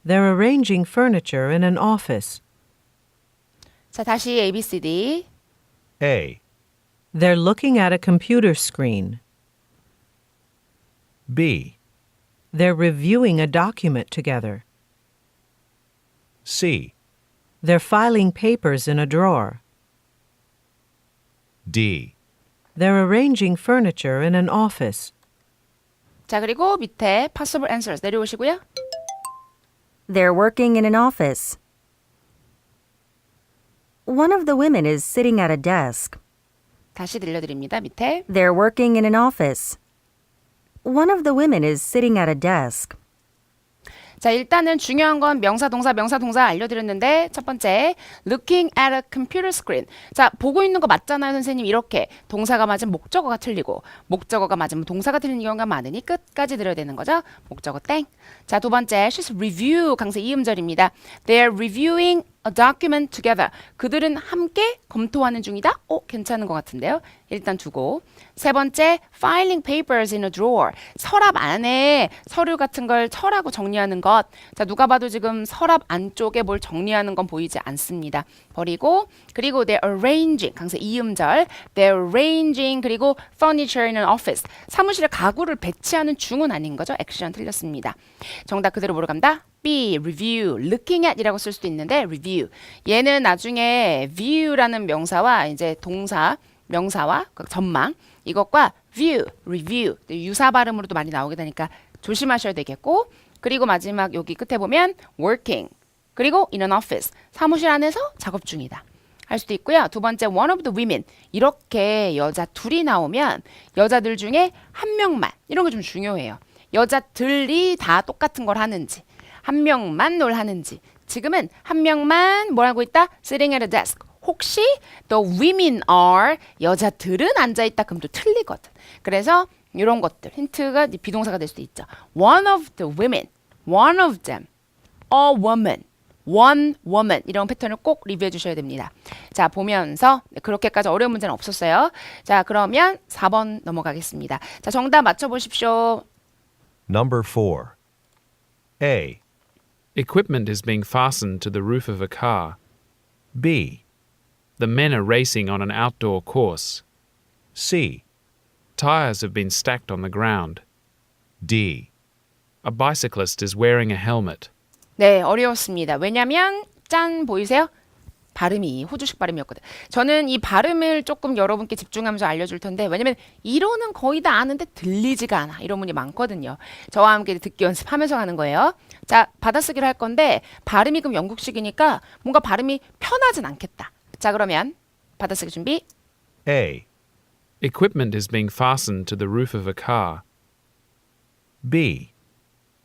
They're arranging furniture in an office. 자, 다시 ABCD. A, They're looking at a computer screen. B, They're reviewing a document together. C, They're filing papers in a drawer. D. They're arranging furniture in an office. 자, 그리고 밑에 possible answers 내려오시고요. They're working in an office. One of the women is sitting at a desk. 다시 들려드립니다. 밑에. They're working in an office. One of the women is sitting at a desk. 자, 일단은 중요한 건 명사, 동사 알려드렸는데 첫 번째, looking at a computer screen. 자, 보고 있는 거 맞잖아요, 선생님. 이렇게 동사가 맞으면 목적어가 틀리고 목적어가 맞으면 동사가 틀리는 경우가 많으니 끝까지 들어야 되는 거죠. 목적어 땡. 자, 두 번째, she's review, 강세 이음절입니다. They're reviewing a document together. 그들은 함께 검토하는 중이다? 괜찮은 것 같은데요. 일단 두고. 세 번째, filing papers in a drawer. 서랍 안에 서류 같은 걸 철하고 정리하는 것. 자, 누가 봐도 지금 서랍 안쪽에 뭘 정리하는 건 보이지 않습니다. 버리고, 그리고 they're arranging, 강세 이음절. They're arranging, 그리고 furniture in an office. 사무실에 가구를 배치하는 중은 아닌 거죠. 액션 틀렸습니다. 정답 그대로 보러 간다. B, review, looking at 이라고 쓸 수도 있는데 review. 얘는 나중에 view라는 명사와 이제 동사, 명사와 그 전망 이것과 view, review 유사 발음으로도 많이 나오게 되니까 조심하셔야 되겠고 그리고 마지막 여기 끝에 보면 working 그리고 in an office 사무실 안에서 작업 중이다. 할 수도 있고요. 두 번째 one of the women 이렇게 여자 둘이 나오면 여자들 중에 한 명만 이런 거 좀 중요해요. 여자들이 다 똑같은 걸 하는지 한 명만 뭘 하는지 지금은 한 명만 뭘 하고 있다? Sitting at a desk. 혹시 the women are 여자들은 앉아있다 그럼 또 틀리거든. 그래서 이런 것들 힌트가 비동사가 될 수도 있죠. One of the women, one of them, a woman, one woman 이런 패턴을 꼭 리뷰해 주셔야 됩니다. 자 보면서 그렇게까지 어려운 문제는 없었어요. 자 그러면 4번 넘어가겠습니다. 자 정답 맞춰보십시오. Number 4. A, Equipment is being fastened to the roof of a car. B, The men are racing on an outdoor course. C, Tires have been stacked on the ground. D. A bicyclist is wearing a helmet. 네, 어려웠습니다. 왜냐면 짠 보이세요? 발음이 호주식 발음이었거든. 저는 이 발음을 조금 여러분께 집중하면서 알려줄 텐데 왜냐면 이론은 거의 다 아는데 들리지가 않아. 이런 분이 많거든요. 저와 함께 듣기 연습하면서 하는 거예요. 자, 받아쓰기를 할 건데 발음이 그럼 영국식이니까 뭔가 발음이 편하진 않겠다. 자, 그러면 받아쓰기 준비. A, Equipment is being fastened to the roof of a car. B,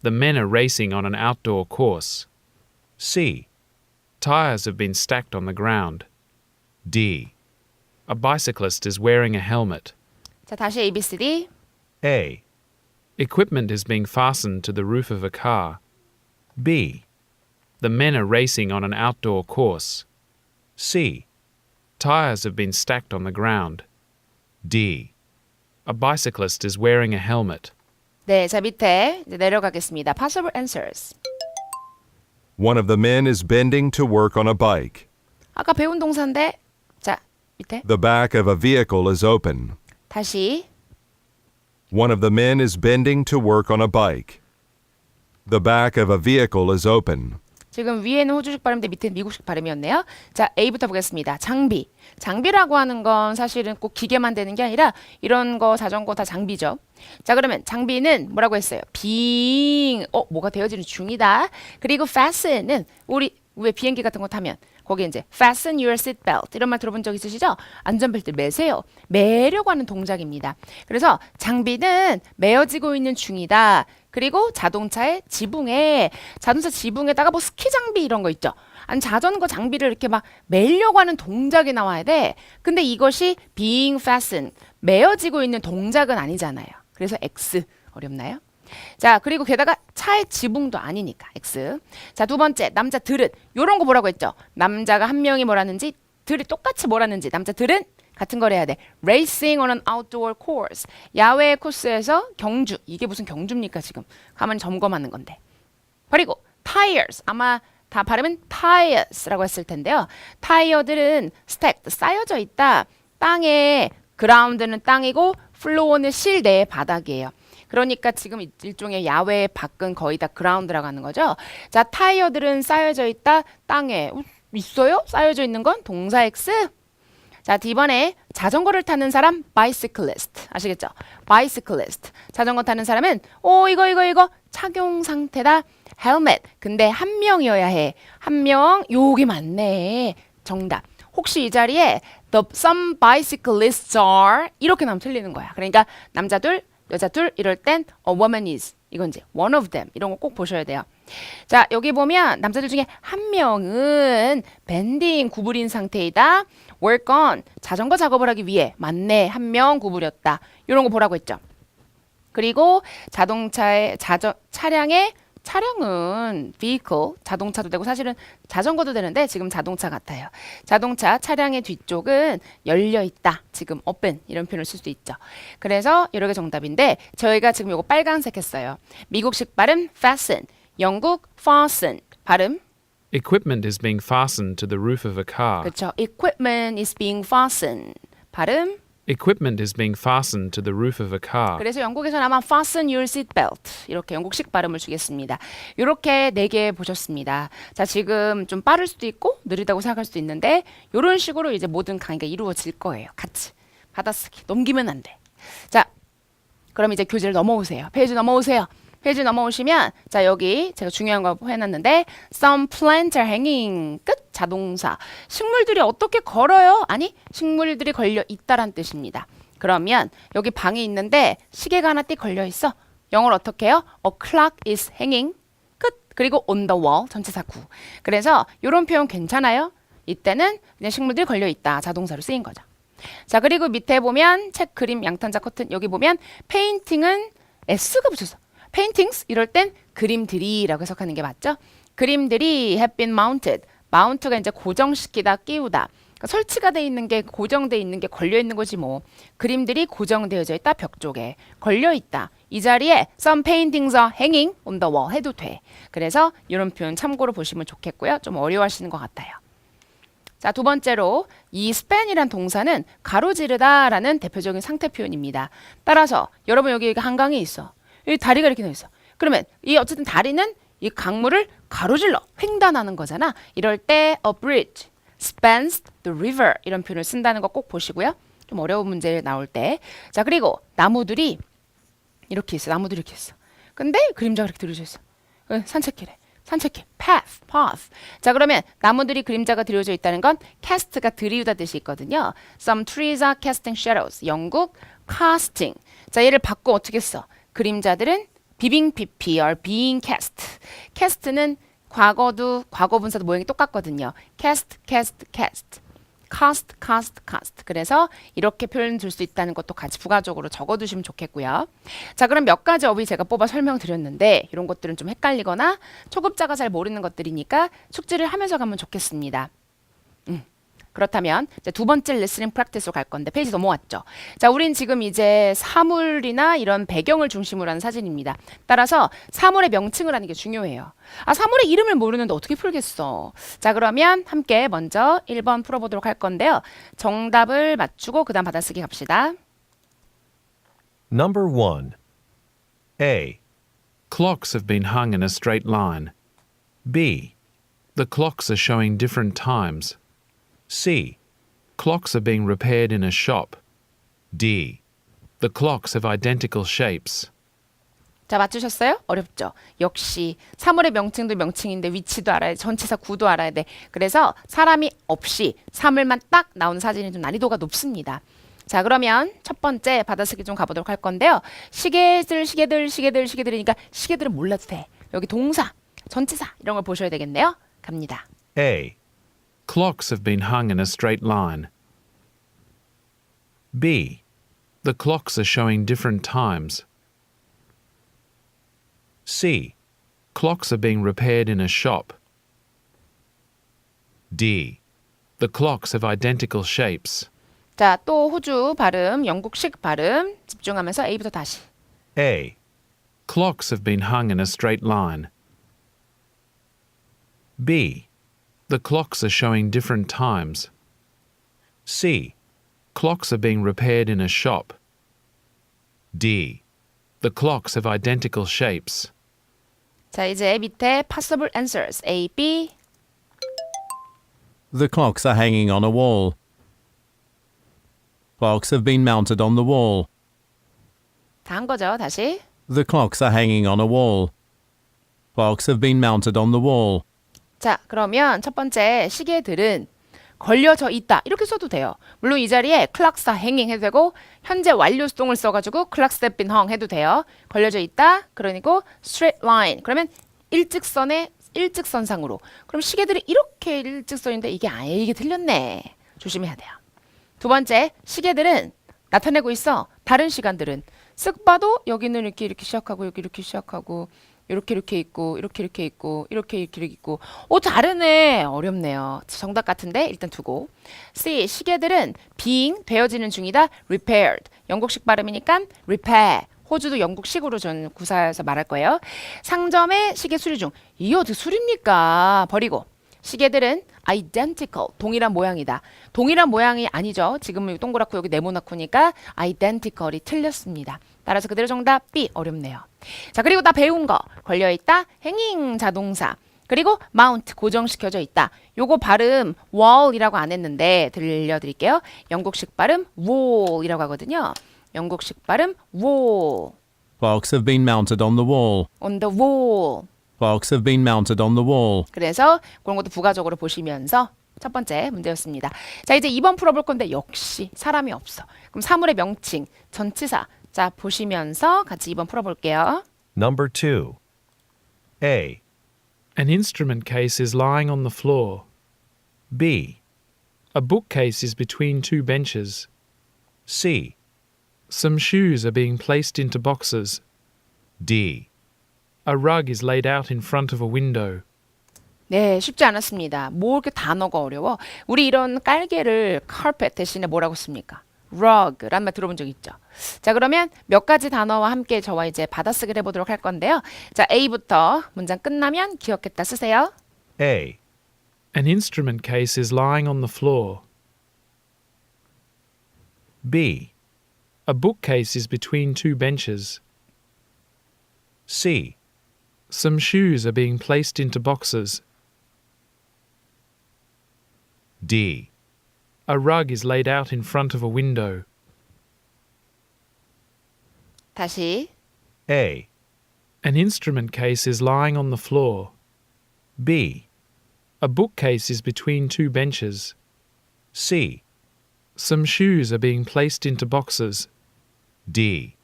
The men are racing on an outdoor course. C, Tires have been stacked on the ground. D. A bicyclist is wearing a helmet. 자, 다시 ABCD. A, Equipment is being fastened to the roof of a car. B, The men are racing on an outdoor course. C, Tires have been stacked on the ground. D. A bicyclist is wearing a helmet. 네, 자 밑에 이제 내려가겠습니다. Possible answers. One of the men is bending to work on a bike. 아까 배운 동사인데 자 밑에 The back of a vehicle is open. 다시 One of the men is bending to work on a bike. The back of a vehicle is open. 지금 위에는 호주식 발음인데 밑에는 미국식 발음이었네요. 자 A부터 보겠습니다. 장비. 장비라고 하는 건 사실은 꼭 기계만 되는 게 아니라 이런 거 자전거 다 장비죠. 자 그러면 장비는 뭐라고 했어요? being 뭐가 되어지는 중이다. 그리고 fasten은 우리 왜 비행기 같은 거 타면 거기 이제 fasten your seat belt 이런 말 들어본 적 있으시죠? 안전벨트 매세요. 매려고 하는 동작입니다. 그래서 장비는 매어지고 있는 중이다. 그리고 자동차 지붕에다가 뭐 스키 장비 이런 거 있죠. 아니 자전거 장비를 이렇게 막 매려고 하는 동작이 나와야 돼. 근데 이것이 being fastened, 매어지고 있는 동작은 아니잖아요. 그래서 X 어렵나요? 자, 그리고 게다가 차의 지붕도 아니니까 X. 자, 두 번째 남자들은 요런 거 뭐라고 했죠? 남자가 한 명이 뭐라는지 들이 똑같이 뭐라는지 남자들은 같은 걸 해야 돼. Racing on an outdoor course. 야외 코스에서 경주. 이게 무슨 경주입니까 지금? 가만히 점검하는 건데. 그리고 tires. 아마 다 발음은 tires라고 했을 텐데요. 타이어들은 stacked, 쌓여져 있다. 땅에 ground는 땅이고 floor는 실내 바닥이에요. 그러니까 지금 일종의 야외 밖은 거의 다 ground라고 하는 거죠. 자, 타이어들은 쌓여져 있다. 땅에 있어요? 쌓여져 있는 건 동사 X. 자, 이번에 자전거를 타는 사람 bicyclist. 아시겠죠? bicyclist. 자전거 타는 사람은 이거 착용 상태다. helmet. 근데 한 명이어야 해. 한 명. 요게 맞네. 정답. 혹시 이 자리에 some bicyclists are 이렇게 나오면 틀리는 거야. 그러니까 남자 둘, 여자 둘 이럴 땐 a woman is. 이건 이제 one of them. 이런 거 꼭 보셔야 돼요. 자, 여기 보면 남자들 중에 한 명은 bending 구부린 상태이다. work on 자전거 작업을 하기 위해 맞네. 한 명 구부렸다. 이런 거 보라고 했죠. 그리고 차량은 vehicle, 자동차도 되고 사실은 자전거도 되는데 지금 자동차 같아요. 자동차 차량의 뒤쪽은 열려 있다. 지금 open 이런 표현을 쓸 수 있죠. 그래서 이렇게 정답인데 저희가 지금 요거 빨간색 했어요. 미국식 발음 fasten, 영국 fasten 발음. Equipment is being fastened to the roof of a car. 그렇죠. Equipment is being fastened 발음. Equipment is being fastened to the roof of a car. 그래서 영국에서는 아마 fasten your seat belt 이렇게 영국식 발음을 주겠습니다. 이렇게 4개 보셨습니다. 자, 지금 좀 빠를 수도 있고 느리다고 생각할 수도 있는데 이런 식으로 이제 모든 강의가 이루어질 거예요. 같이 받아쓰기 넘기면 안 돼. 자, 그럼 이제 교재를 넘어오세요. 페이지 넘어오세요. 페이지 넘어오시면 자, 여기 제가 중요한 거 해놨는데 some plants are hanging 끝 자동사. 식물들이 어떻게 걸어요? 아니, 식물들이 걸려 있다란 뜻입니다. 그러면 여기 방이 있는데 시계가 하나 띡 걸려 있어. 영어로 어떻게 해요? A clock is hanging 끝. 그리고 on the wall 전치사 구. 그래서 이런 표현 괜찮아요? 이때는 그냥 식물들이 걸려 있다. 자동사로 쓰인 거죠. 자, 그리고 밑에 보면 책, 그림, 양탄자, 커튼 여기 보면 페인팅은 S가 붙였어. paintings 이럴 땐 그림들이라고 해석하는 게 맞죠? 그림들이 have been mounted. mount가 이제 고정시키다, 끼우다. 그러니까 설치가 돼 있는 게 고정돼 있는 게 걸려 있는 거지 뭐. 그림들이 고정되어져 있다 벽 쪽에 걸려 있다. 이 자리에 some paintings are hanging on the wall 해도 돼. 그래서 이런 표현 참고로 보시면 좋겠고요. 좀 어려워하시는 것 같아요. 자, 두 번째로 이 span이란 동사는 가로지르다라는 대표적인 상태 표현입니다. 따라서 여러분 여기 한강이 있어. 여기 다리가 이렇게 돼 있어. 그러면 이 어쨌든 다리는 이 강물을 가로질러 횡단하는 거잖아. 이럴 때 a bridge spans the river 이런 표현을 쓴다는 거 꼭 보시고요. 좀 어려운 문제 나올 때. 자, 그리고 나무들이 이렇게 있어. 나무들이 이렇게 있어. 근데 그림자가 이렇게 들어져 있어. 산책길에. 산책길. path. 자, 그러면 나무들이 그림자가 들여져 있다는 건 cast가 들이우다 뜻이 있거든요. Some trees are casting shadows. 영국 casting. 자, 얘를 바꿔 어떻게 써? 그림자들은 being pp or being cast. cast는 과거도 과거분사도 모양이 똑같거든요. cast. cast. 그래서 이렇게 표현 줄 수 있다는 것도 같이 부가적으로 적어두시면 좋겠고요. 자, 그럼 몇 가지 어휘 제가 뽑아 설명드렸는데 이런 것들은 좀 헷갈리거나 초급자가 잘 모르는 것들이니까 숙지를 하면서 가면 좋겠습니다. 그렇다면 이제 두 번째 리스닝 프랙티스로 갈 건데 페이지 넘어왔죠. 자, 우린 지금 이제 사물이나 이런 배경을 중심으로 하는 사진입니다. 따라서 사물의 명칭을 하는 게 중요해요. 아, 사물의 이름을 모르는데 어떻게 풀겠어. 자, 그러면 함께 먼저 1번 풀어보도록 할 건데요. 정답을 맞추고 그 다음 받아쓰기 갑시다. Number 1. A. Clocks have been hung in a straight line. B. The clocks are showing different times. C. Clocks are being repaired in a shop. D. The clocks have identical shapes. 자, 맞추셨어요? 어렵죠? 역시 사물의 명칭도 명칭인데 위치도 알아야 돼. 전치사 구도 알아야 돼. 그래서 사람이 없이 사물만 딱 나오는 사진이 좀 난이도가 높습니다. 자, 그러면 첫 번째 받아쓰기 좀 가보도록 할 건데요. 시계들이니까 시계들은 몰라도 돼. 여기 동사, 전치사 이런 걸 보셔야 되겠네요. 갑니다. A. Clocks have been hung in a straight line. B. The clocks are showing different times. C. Clocks are being repaired in a shop. D. The clocks have identical shapes. 자, 또 호주 발음, 영국식 발음 집중하면서 A부터 다시. A. Clocks have been hung in a straight line. B. The clocks are showing different times. C. Clocks are being repaired in a shop. D. The clocks have identical shapes. 자, 이제 밑에 possible answers A, B. The clocks are hanging on a wall. Clocks have been mounted on the wall. 다 한 거죠. 다시. The clocks are hanging on a wall. Clocks have been mounted on the wall. 자, 그러면 첫 번째 시계들은 걸려져 있다. 이렇게 써도 돼요. 물론 이 자리에 clocks are hanging 해도 되고 현재 완료 수동을 써가지고 clocks have been hung 해도 돼요. 걸려져 있다. 그러니까 straight line. 그러면 일직선상으로. 그럼 시계들이 이렇게 일직선인데 이게 틀렸네. 조심해야 돼요. 두 번째, 시계들은 나타내고 있어. 다른 시간들은 쓱 봐도 여기는 이렇게 시작하고 여기 이렇게 시작하고 이렇게 있고 이렇게 있고 이렇게 있고 다르네. 어렵네요. 정답 같은데 일단 두고. C. 시계들은 being 되어지는 중이다. repaired. 영국식 발음이니까 repair. 호주도 영국식으로 전 구사해서 말할 거예요. 상점의 시계 수리 중. 이게 어떻게 수리입니까? 버리고. 시계들은 identical, 동일한 모양이다. 동일한 모양이 아니죠. 지금은 동그랗고 여기 네모나고니까 identical이 틀렸습니다. 따라서 그대로 정답 B. 어렵네요. 자, 그리고 나 배운 거 걸려있다. hanging 자동사. 그리고 mount 고정시켜져 있다. 요거 발음 wall이라고 안 했는데 들려드릴게요. 영국식 발음 wall이라고 하거든요. 영국식 발음 wall. Clocks have been mounted on the wall. on the wall. Clocks have been mounted on the wall. 그래서 그런 것도 부가적으로 보시면서 첫 번째 문제였습니다. 자, 이제 2번 풀어볼 건데 역시 사람이 없어. 그럼 사물의 명칭, 전치사. 자, 보시면서 같이 2번 풀어볼게요. Number 2. A. An instrument case is lying on the floor. B. A bookcase is between two benches. C. Some shoes are being placed into boxes. D. A rug is laid out in front of a window. 네, 쉽지 않았습니다. 뭐 이렇게 단어가 어려워? 우리 이런 깔개를 carpet 대신에 뭐라고 씁니까? rug란 말 들어본 적 있죠? 자, 그러면 몇 가지 단어와 함께 저와 이제 받아쓰기를 해보도록 할 건데요. 자, A부터 문장 끝나면 기억했다 쓰세요. A. An instrument case is lying on the floor. B. A bookcase is between two benches. C. Some shoes are being placed into boxes. D. A rug is laid out in front of a window. 다시. A. An instrument case is lying on the floor. B. A bookcase is between two benches. C. Some shoes are being placed into boxes. D.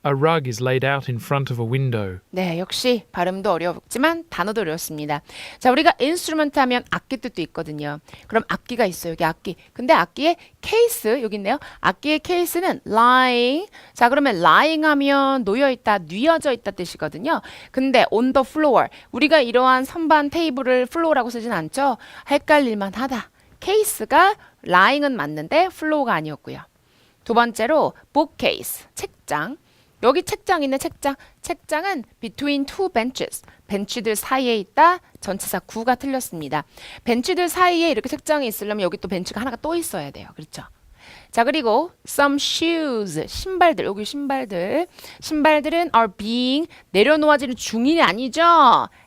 A rug is laid out in front of a window. 네, 역시 발음도 어렵지만 단어도 어렵습니다. 자, 우리가 인스트루먼트 하면 악기 뜻도 있거든요. 그럼 악기가 있어요. 여기 악기. 근데 악기의 케이스 여기 있네요. 악기의 케이스는 lying. 자, 그러면 lying 하면 놓여 있다, 뉘어져 있다 뜻이거든요. 근데 on the floor. 우리가 이러한 선반 테이블을 floor라고 쓰진 않죠. 헷갈릴만 하다. 케이스가 lying은 맞는데 flow가 아니었고요. 두 번째로 bookcase, 책장. 여기 책장 있네, 책장. 책장은 between two benches. 벤치들 사이에 있다. 전치사 구가 틀렸습니다. 벤치들 사이에 이렇게 책장이 있으려면 여기 또 벤치가 하나가 또 있어야 돼요. 그렇죠? 자, 그리고 some shoes, 신발들. 여기 신발들. 신발들은 are being 내려놓아지는 중이 아니죠.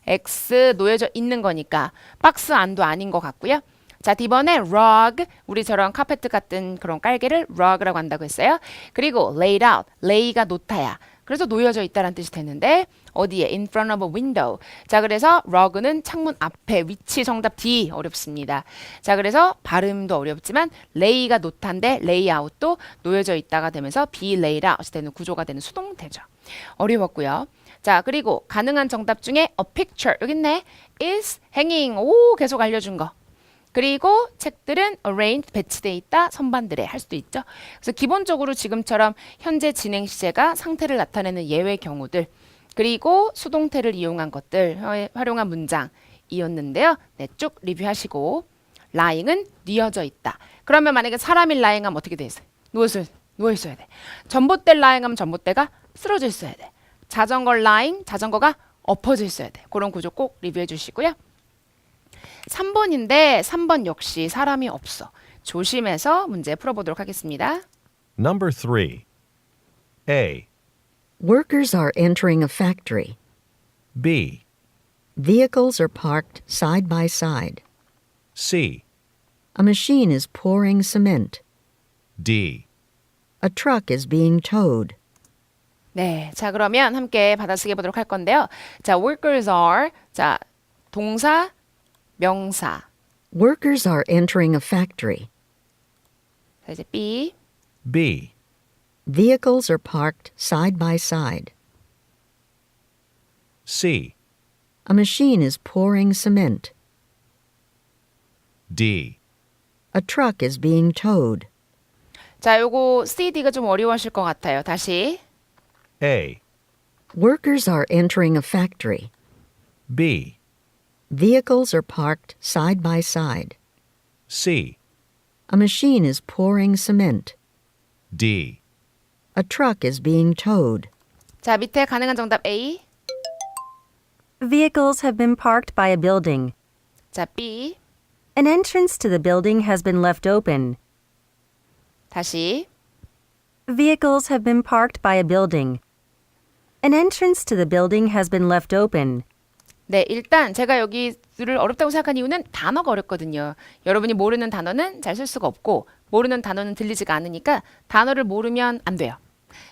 X 놓여져 있는 거니까. 박스 안도 아닌 것 같고요. 자, D번에 rug, 우리처럼 카페트 같은 그런 깔개를 rug라고 한다고 했어요. 그리고 laid out, lay가 놓다야. 그래서 놓여져 있다라는 뜻이 되는데 어디에? In front of a window. 자, 그래서 rug는 창문 앞에 위치 정답 D 어렵습니다. 자, 그래서 발음도 어렵지만 lay가 놓다인데 lay out도 놓여져 있다가 되면서 be laid out이 되는 구조가 되는 수동태죠. 어려웠고요. 자, 그리고 가능한 정답 중에 a picture 여기 있네. is hanging. 오, 계속 알려준 거. 그리고 책들은 arranged 배치돼 있다 선반들에 할 수도 있죠. 그래서 기본적으로 지금처럼 현재 진행 시제가 상태를 나타내는 예외 경우들 그리고 수동태를 이용한 것들 활용한 문장이었는데요. 네, 쭉 리뷰하시고 lying은 뉘어져 있다. 그러면 만약에 사람이 lying하면 어떻게 돼 있어요? 누워 있어야 돼. 전봇대 lying하면 전봇대가 쓰러져 있어야 돼. 자전거 lying 자전거가 엎어져 있어야 돼. 그런 구조 꼭 리뷰해 주시고요. 3번인데 3번 역시 사람이 없어. 조심해서 문제 풀어보도록 하겠습니다. Number 3. A, Workers are entering a factory. B, Vehicles are parked side by side. C, A machine is pouring cement. D. A truck is being towed. 네, 자 그러면 함께 받아쓰기 해보도록 할 건데요. 자, workers are 자 동사 명사. Workers are entering a factory. 자 이제 B. B, Vehicles are parked side by side. C, A machine is pouring cement. D. A truck is being towed. 자, 요거 CD가 좀 어려워하실 것 같아요. 다시. A, Workers are entering a factory. B, Vehicles are parked side by side. C, A machine is pouring cement. D. A truck is being towed. 자, 밑에 가능한 정답 A. Vehicles have been parked by a building. 자, B. An entrance to the building has been left open. 다시. Vehicles have been parked by a building. An entrance to the building has been left open. 네, 일단 제가 여기를 어렵다고 생각한 이유는 단어가 어렵거든요. 여러분이 모르는 단어는 잘 쓸 수가 없고 모르는 단어는 들리지가 않으니까 단어를 모르면 안 돼요.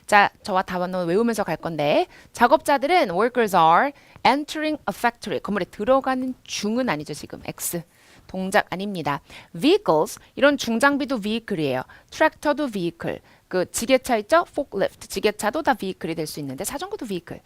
자, 저와 단어 외우면서 갈 건데 작업자들은 workers are entering a factory. 건물에 들어가는 중은 아니죠, 지금. X. 동작 아닙니다. vehicles 이런 중장비도 vehicle이에요. 트랙터도 vehicle. 그 지게차 있죠? forklift. 지게차도 다 vehicle이 될 수 있는데 자전거도 vehicle.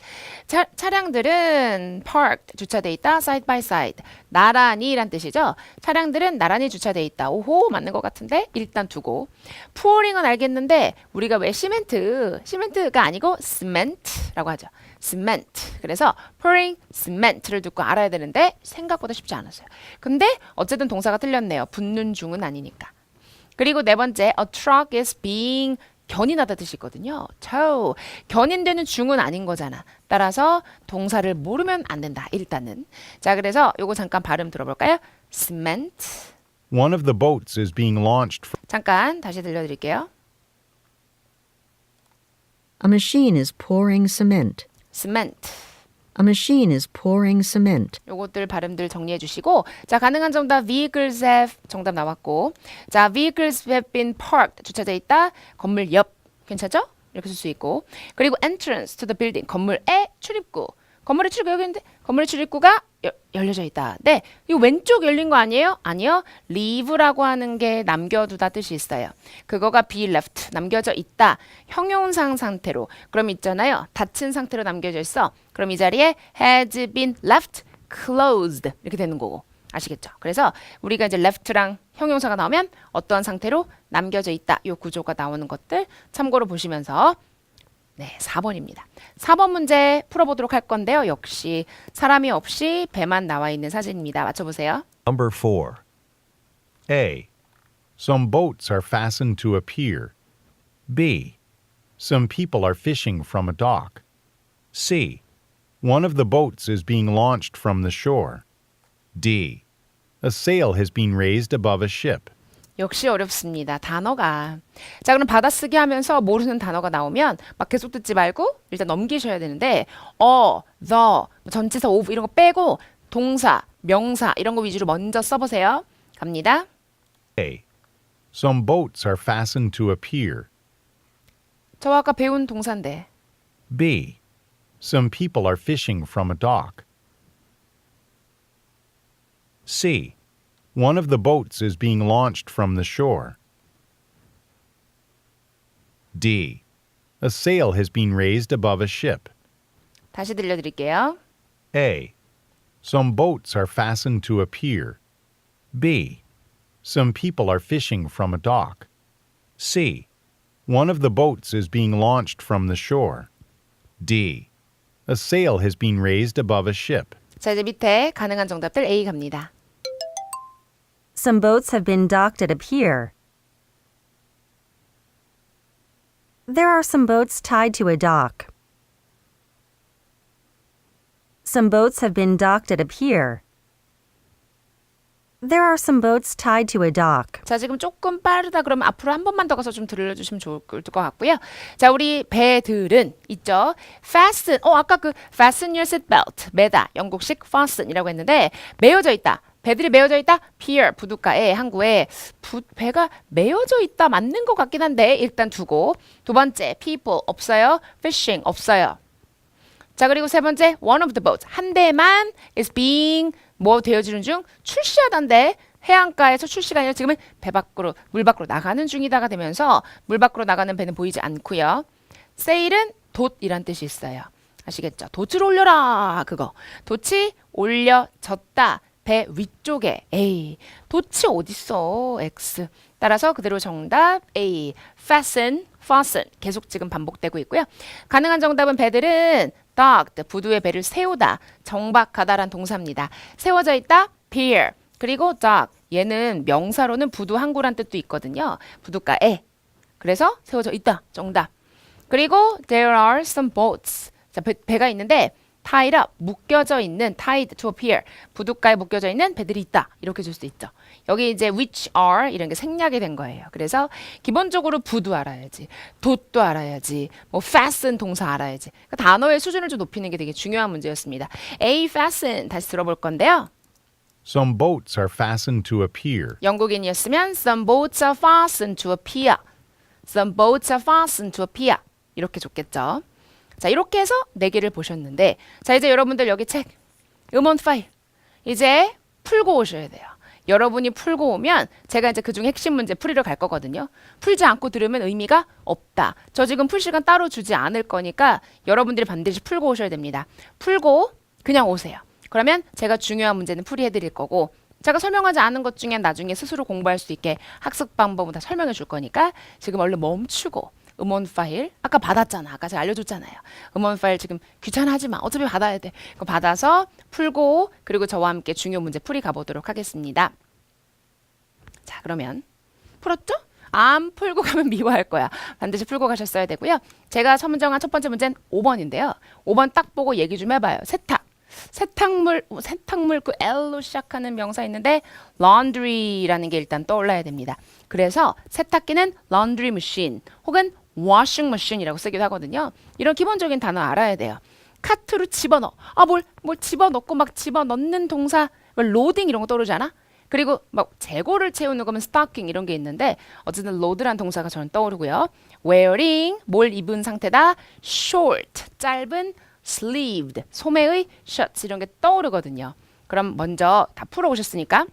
차량들은 parked 주차돼 있다. side by side. 나란히란 뜻이죠. 차량들은 나란히 주차돼 있다. 오호 맞는 것 같은데 일단 두고. pouring은 알겠는데 우리가 왜 시멘트가 아니고 cement라고 하죠. cement. 그래서 pouring cement를 듣고 알아야 되는데 생각보다 쉽지 않았어요. 근데 어쨌든 동사가 틀렸네요. 붙는 중은 아니니까. 그리고 네 번째, a truck is being 견인하다 뜻이 있거든요. tow. 견인되는 중은 아닌 거잖아. 따라서 동사를 모르면 안 된다. 일단은. 자, 그래서 요거 잠깐 발음 들어볼까요? cement. One of the boats is being launched from 잠깐 다시 들려드릴게요. A machine is pouring cement. cement. A machine is pouring cement. 요것들 발음들 정리해 주시고 자 가능한 정답 vehicles have 정답 나왔고 자 vehicles have been parked 주차돼 있다 건물 옆 괜찮죠? 이렇게 쓸 수 있고 그리고 entrance to the building 건물의 출입구 건물의 출입구 여기 있는데 건물의 출입구가 열려져 있다. 네, 이 왼쪽 열린 거 아니에요? 아니요. leave라고 하는 게 남겨두다 뜻이 있어요. 그거가 be left 남겨져 있다. 형용상 상태로 그럼 있잖아요. 닫힌 상태로 남겨져 있어. 그럼 이 자리에 has been left closed 이렇게 되는 거고 아시겠죠? 그래서 우리가 이제 left랑 형용사가 나오면 어떠한 상태로 남겨져 있다. 이 구조가 나오는 것들 참고로 보시면서 네, 4번입니다. 4번 문제 풀어보도록 할 건데요. 역시 사람이 없이 배만 나와 있는 사진입니다. 맞춰보세요. Number 4. A, Some boats are fastened to a pier. B, Some people are fishing from a dock. C, One of the boats is being launched from the shore. D. A sail has been raised above a ship. 역시 어렵습니다. 단어가. 자, 그럼 받아쓰기 하면서 모르는 단어가 나오면 막 계속 듣지 말고 일단 넘기셔야 되는데 the, 전치사 of 이런 거 빼고 동사, 명사 이런 거 위주로 먼저 써보세요. 갑니다. A. Some boats are fastened to a pier. 저 아까 배운 동사인데. B. Some people are fishing from a dock. C. One of the boats is being launched from the shore. D. A sail has been raised above a ship. 다시 들려드릴게요. A. Some boats are fastened to a pier. B. Some people are fishing from a dock. C. One of the boats is being launched from the shore. D. A sail has been raised above a ship. 자, 이제 밑에 가능한 정답들 A 갑니다. Some boats have been docked at a pier. There are some boats tied to a dock. Some boats have been docked at a pier. There are some boats tied to a dock. 자, 지금 조금 빠르다 그러면 앞으로 한 번만 더 가서 좀 들려주시면 좋을 것 같고요. 자, 우리 배들은 있죠. fasten. 아까 그 fasten your seat belt. 매다. 영국식 fasten이라고 했는데 매어져 있다. 배들이 매어져 있다. pier. 부둣가에 항구에 배가 매어져 있다. 맞는 것 같긴 한데 일단 두고. 두 번째 people 없어요. fishing 없어요. 자, 그리고 세 번째 one of the boats. 한 대만 is being 뭐 되어지는 중 출시하던데 해안가에서 출시가 아니라 지금은 배 밖으로 물 밖으로 나가는 중이다가 되면서 물 밖으로 나가는 배는 보이지 않고요. sail은 돛이란 뜻이 있어요. 아시겠죠? 돛을 올려라 그거. 돛이 올려졌다. 배 위쪽에 A. 돛이 어딨어? X. 따라서 그대로 정답 A. fasten, fasten. 계속 지금 반복되고 있고요. 가능한 정답은 배들은 docked, 부두에 배를 세우다, 정박하다란 동사입니다. 세워져 있다, pier. 그리고 dock, 얘는 명사로는 부두 항구란 뜻도 있거든요. 부둣가에. 그래서 세워져 있다, 정답. 그리고 there are some boats. 자, 배가 있는데 tied up, 묶여져 있는, tied to a pier. 부둣가에 묶여져 있는 배들이 있다. 이렇게 줄 수 있죠. 여기 이제 which are 이런 게 생략이 된 거예요. 그래서 기본적으로 부두 알아야지. 돛도 알아야지. 뭐 fasten 동사 알아야지. 그러니까 단어의 수준을 좀 높이는 게 되게 중요한 문제였습니다. A fasten 다시 들어볼 건데요. Some boats are fastened to a pier. 영국인이었으면 some boats are fastened to a pier. Some boats are fastened to a pier. 이렇게 줬겠죠. 자, 이렇게 해서 4개를 보셨는데 자, 이제 여러분들 여기 책 음원 파일 이제 풀고 오셔야 돼요. 여러분이 풀고 오면 제가 이제 그중 핵심 문제 풀이러 갈 거거든요. 풀지 않고 들으면 의미가 없다. 저 지금 풀 시간 따로 주지 않을 거니까 여러분들이 반드시 풀고 오셔야 됩니다. 풀고 그냥 오세요. 그러면 제가 중요한 문제는 풀이해 드릴 거고 제가 설명하지 않은 것 중에 나중에 스스로 공부할 수 있게 학습 방법을 다 설명해 줄 거니까 지금 얼른 멈추고 음원 파일 아까 받았잖아. 아까 제가 알려줬잖아요. 음원 파일 지금 귀찮아하지 마. 어차피 받아야 돼. 그거 받아서 풀고 그리고 저와 함께 중요 문제 풀이 가보도록 하겠습니다. 자, 그러면 풀었죠? 안 풀고 가면 미워할 거야. 반드시 풀고 가셨어야 되고요. 제가 선정한 첫 번째 문제는 5번인데요. 5번 딱 보고 얘기 좀 해봐요. 세탁. 세탁물 그 L로 시작하는 명사 있는데 laundry라는 게 일단 떠올라야 됩니다. 그래서 세탁기는 laundry machine 혹은 washing machine이라고 쓰기도 하거든요. 이런 기본적인 단어 알아야 돼요. 카트로 집어넣어. 뭘 집어넣고 막 집어넣는 동사 로딩 이런 거 떠오르지 않아? 그리고 막 재고를 채우는 거면 stocking 이런 게 있는데 어쨌든 load란 동사가 저는 떠오르고요. wearing 뭘 입은 상태다. short 짧은 sleeved 소매의 shirts 이런 게 떠오르거든요. 그럼 먼저 다 풀어오셨으니까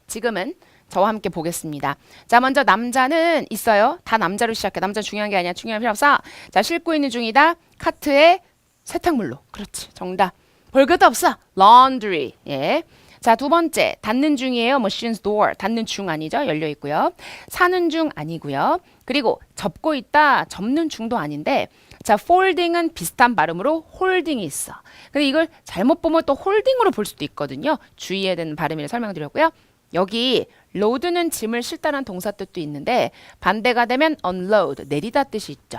지금은 저와 함께 보겠습니다. 자, 먼저 남자는 있어요. 다 남자로 시작해. 남자 중요한 게 아니야. 중요한 필요 없어. 자, 싣고 있는 중이다. 카트에 세탁물로. 그렇지. 정답. 볼 것도 없어. laundry. 예. 자, 두 번째. 닫는 중이에요. machine's door. 닫는 중 아니죠. 열려 있고요. 사는 중 아니고요. 그리고 접고 있다. 접는 중도 아닌데 자, folding은 비슷한 발음으로 holding이 있어. 근데 이걸 잘못 보면 또 holding으로 볼 수도 있거든요. 주의해야 되는 발음을 설명드렸고요. 여기 load는 짐을 싣다는 동사 뜻도 있는데 반대가 되면 unload, 내리다 뜻이 있죠.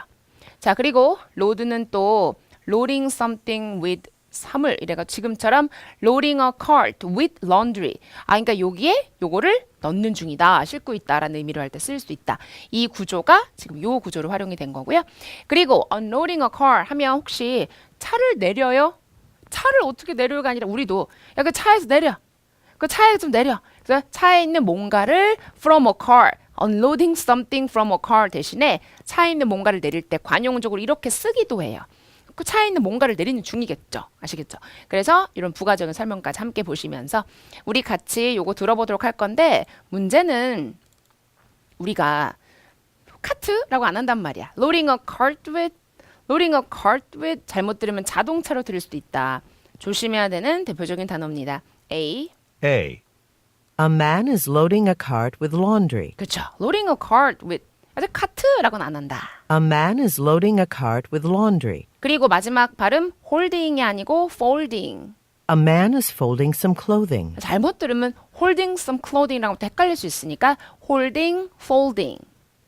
자, 그리고 load는 또 loading something with 사물 이래가 지금처럼 loading a cart with laundry. 그러니까 여기에 요거를 넣는 중이다, 싣고 있다라는 의미로 할 때 쓸 수 있다. 이 구조가 지금 요 구조로 활용이 된 거고요. 그리고 unloading a car 하면 혹시 차를 내려요? 차를 어떻게 내려요가 아니라 우리도 야, 그 차에서 내려. 그 차에 좀 내려. 그래서 차에 있는 뭔가를 from a car, unloading something from a car 대신에 차에 있는 뭔가를 내릴 때 관용적으로 이렇게 쓰기도 해요. 그 차에 있는 뭔가를 내리는 중이겠죠. 아시겠죠? 그래서 이런 부가적인 설명까지 함께 보시면서 우리 같이 요거 들어보도록 할 건데 문제는 우리가 카트라고 안 한단 말이야. loading a cart with 잘못 들으면 자동차로 들을 수도 있다. 조심해야 되는 대표적인 단어입니다. A. A. A man is loading a cart with laundry. 그렇죠. loading a cart with 아주 카트라고는 안 한다. A man is loading a cart with laundry. 그리고 마지막 발음 holding이 아니고 folding. A man is folding some clothing. 잘못 들으면 holding some clothing이라고 또 헷갈릴 수 있으니까 holding, folding.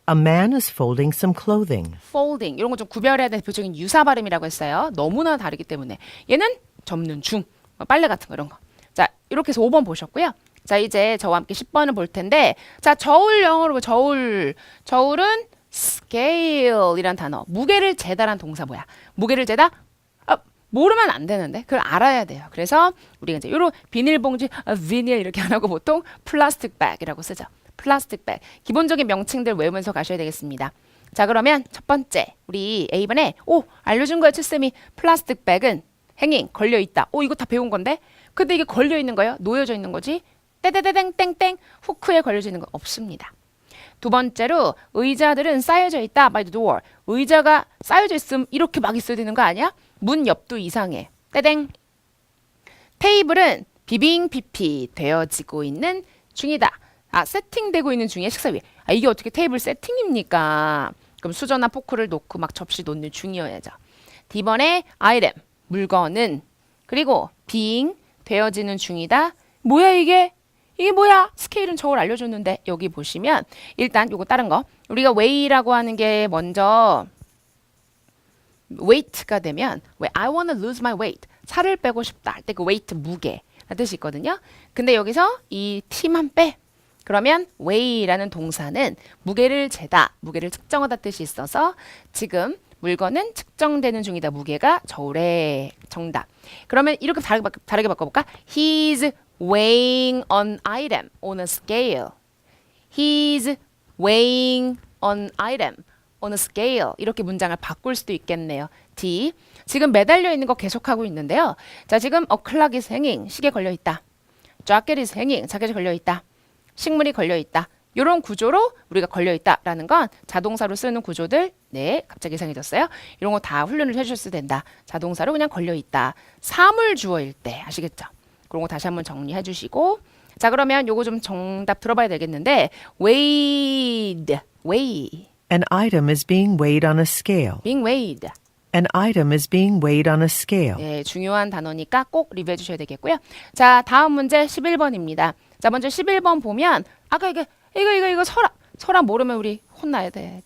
A man is folding some clothing. folding 이런 거 좀 구별해야 되는 대표적인 유사 발음이라고 했어요. 너무나 다르기 때문에 얘는 접는 중, 빨래 같은 거 이런 거. 자 이렇게 해서 5번 보셨고요. 자 이제 저와 함께 10번을 볼 텐데 자 저울 영어로 저울은 scale이란 단어. 무게를 재다란 동사 뭐야? 무게를 재다? 모르면 안 되는데 그걸 알아야 돼요. 그래서 우리가 이제 요런 비닐봉지 비닐 이렇게 안 하고 보통 플라스틱 백이라고 쓰죠. 플라스틱 백. 기본적인 명칭들 외우면서 가셔야 되겠습니다. 자 그러면 첫 번째 우리 A번에 알려준 거예요. 칠쌤이 플라스틱 백은 행잉 걸려있다. 이거 다 배운 건데 근데 이게 걸려있는 거예요? 놓여져 있는 거지? 땡땡땡땡땡 후크에 걸려져 있는 거 없습니다. 두 번째로 의자들은 쌓여져 있다. by the door. 의자가 쌓여져 있으면 이렇게 막 있어야 되는 거 아니야? 문 옆도 이상해. 떼댕. 테이블은 비빙피피 되어지고 있는 중이다. 세팅되고 있는 중에 식사 위에. 이게 어떻게 테이블 세팅입니까? 그럼 수저나 포크를 놓고 막 접시 놓는 중이어야죠. D번에 아이템, 물건은 그리고 being 되어지는 중이다. 뭐야 이게? 이게 뭐야? 스케일은 저걸 알려줬는데 여기 보시면 일단 요거 다른 거 우리가 weigh라고 하는 게 먼저 weight가 되면 왜 I wanna lose my weight 살을 빼고 싶다 할 때 그 weight 무게 라는 뜻이 있거든요. 근데 여기서 이 t만 빼 그러면 weigh라는 동사는 무게를 재다 무게를 측정하다 뜻이 있어서 지금 물건은 측정되는 중이다. 무게가 저울의 정답. 그러면 이렇게 다르게 바꿔볼까? He's weighing an item on a scale. He's weighing an item on a scale. 이렇게 문장을 바꿀 수도 있겠네요. D. 지금 매달려 있는 거 계속하고 있는데요. 자, 지금 a clock is hanging. 시계 걸려 있다. jacket is hanging. 자켓이 걸려 있다. 식물이 걸려 있다. 이런 구조로 우리가 걸려 있다라는 건 자동사로 쓰는 구조들. 네, 갑자기 이상해졌어요. 이런 거 다 훈련을 해주셔도 된다. 자동사로 그냥 걸려 있다. 사물 주어일 때 아시겠죠? 그런 거 다시 한번 정리해 주시고 자 그러면 요거 좀 정답 들어봐야 되겠는데 weighed, weigh, An item is being weighed on a scale. being weighed. An item is being weighed on a scale. 네, 중요한 단어니까 꼭 리뷰해 주셔야 되겠고요. 자 다음 문제 11번입니다. 자 먼저 11번 보면 아까 이거 서랍 모르면 우리 혼나야 돼.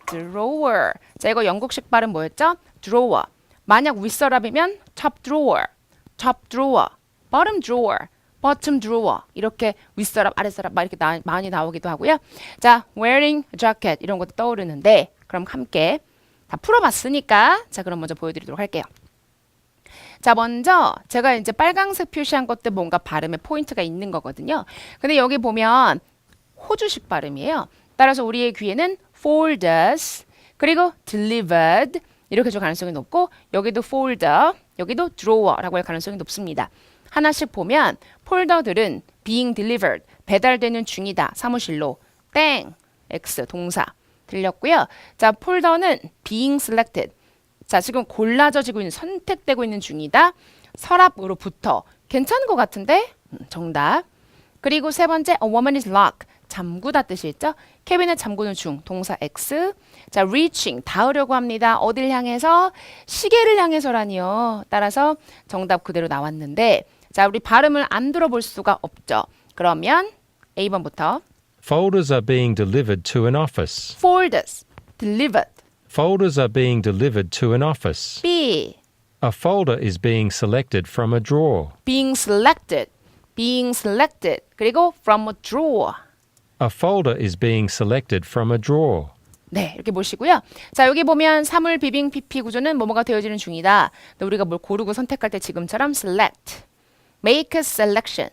drawer. 자 이거 영국식 발음 뭐였죠? drawer. 만약 윗서랍이면 top drawer, bottom drawer, bottom drawer 이렇게 윗서랍, 아랫서랍 막 이렇게 많이 나오기도 하고요. 자, wearing a jacket 이런 것도 떠오르는데 그럼 함께 다 풀어봤으니까 자 그럼 먼저 보여드리도록 할게요. 자 먼저 제가 이제 빨강색 표시한 것들 뭔가 발음에 포인트가 있는 거거든요. 근데 여기 보면 호주식 발음이에요. 따라서 우리의 귀에는 folders 그리고 delivered 이렇게 줄 가능성이 높고 여기도 folder, 여기도 drawer라고 할 가능성이 높습니다. 하나씩 보면 폴더들은 being delivered, 배달되는 중이다. 사무실로. 땡, X, 동사. 들렸고요. 자, 폴더는 being selected. 자, 지금 골라져지고 있는, 선택되고 있는 중이다. 서랍으로부터. 괜찮은 것 같은데? 정답. 그리고 세 번째, a woman is locked. 잠그다 뜻이 있죠? 캐비넷 잠그는 중, 동사 X. 자, reaching, 닿으려고 합니다. 어딜 향해서? 시계를 향해서라니요. 따라서 정답 그대로 나왔는데, 자, 우리 발음을 안 들어볼 수가 없죠. 그러면 A번부터. Folders are being delivered to an office. folders, delivered. Folders are being delivered to an office. B, A folder is being selected from a drawer. being selected, 그리고 from a drawer. A folder is being selected from a drawer. 네, 이렇게 보시고요. 자, 여기 보면 사물 비빙 PP 구조는 뭐뭐가 되어지는 중이다. 근데 우리가 뭘 고르고 선택할 때 지금처럼 select, make a selection,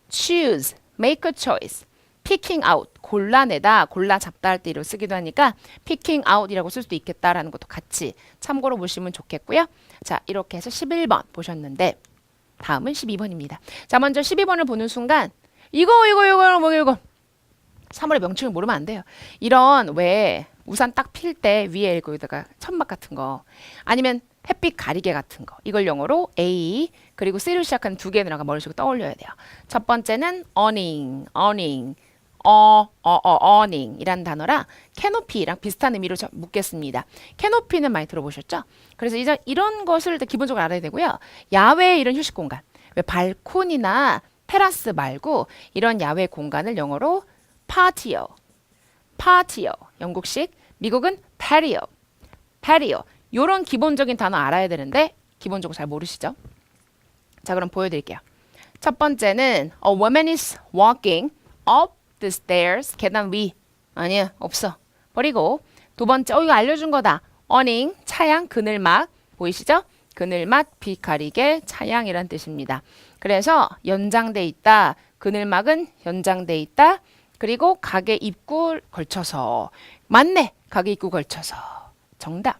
choose, make a choice, picking out, 골라내다, 골라 잡다 할 때 이로 쓰기도 하니까 picking out이라고 쓸 수도 있겠다라는 것도 같이 참고로 보시면 좋겠고요. 자, 이렇게 해서 11번 보셨는데 다음은 12번입니다. 자, 먼저 12번을 보는 순간 이거 3월의 명칭을 모르면 안 돼요. 이런 왜 우산 딱 필 때 위에 여기다가 천막 같은 거 아니면 햇빛 가리개 같은 거 이걸 영어로 A 그리고 C로 시작하는 두 개의 단어가 머릿속에 떠올려야 돼요. 첫 번째는 awning awning 이란 단어라 캐노피랑 비슷한 의미로 묻겠습니다. 캐노피는 많이 들어보셨죠? 그래서 이런 것을 일단 기본적으로 알아야 되고요. 야외의 이런 휴식 공간 왜 발코니나 테라스 말고 이런 야외 공간을 영어로 patio 영국식 미국은 patio 요런 기본적인 단어 알아야 되는데 기본적으로 잘 모르시죠? 자, 그럼 보여드릴게요. 첫 번째는 A woman is walking up the stairs. 계단 위. 아니야, 없어. 버리고 두 번째, 이거 알려준 거다. awning, 차양, 그늘막. 보이시죠? 그늘막, 빛 가리개, 차양이란 뜻입니다. 그래서 연장돼 있다. 그늘막은 연장돼 있다. 그리고 가게 입구 걸쳐서. 맞네. 가게 입구 걸쳐서. 정답.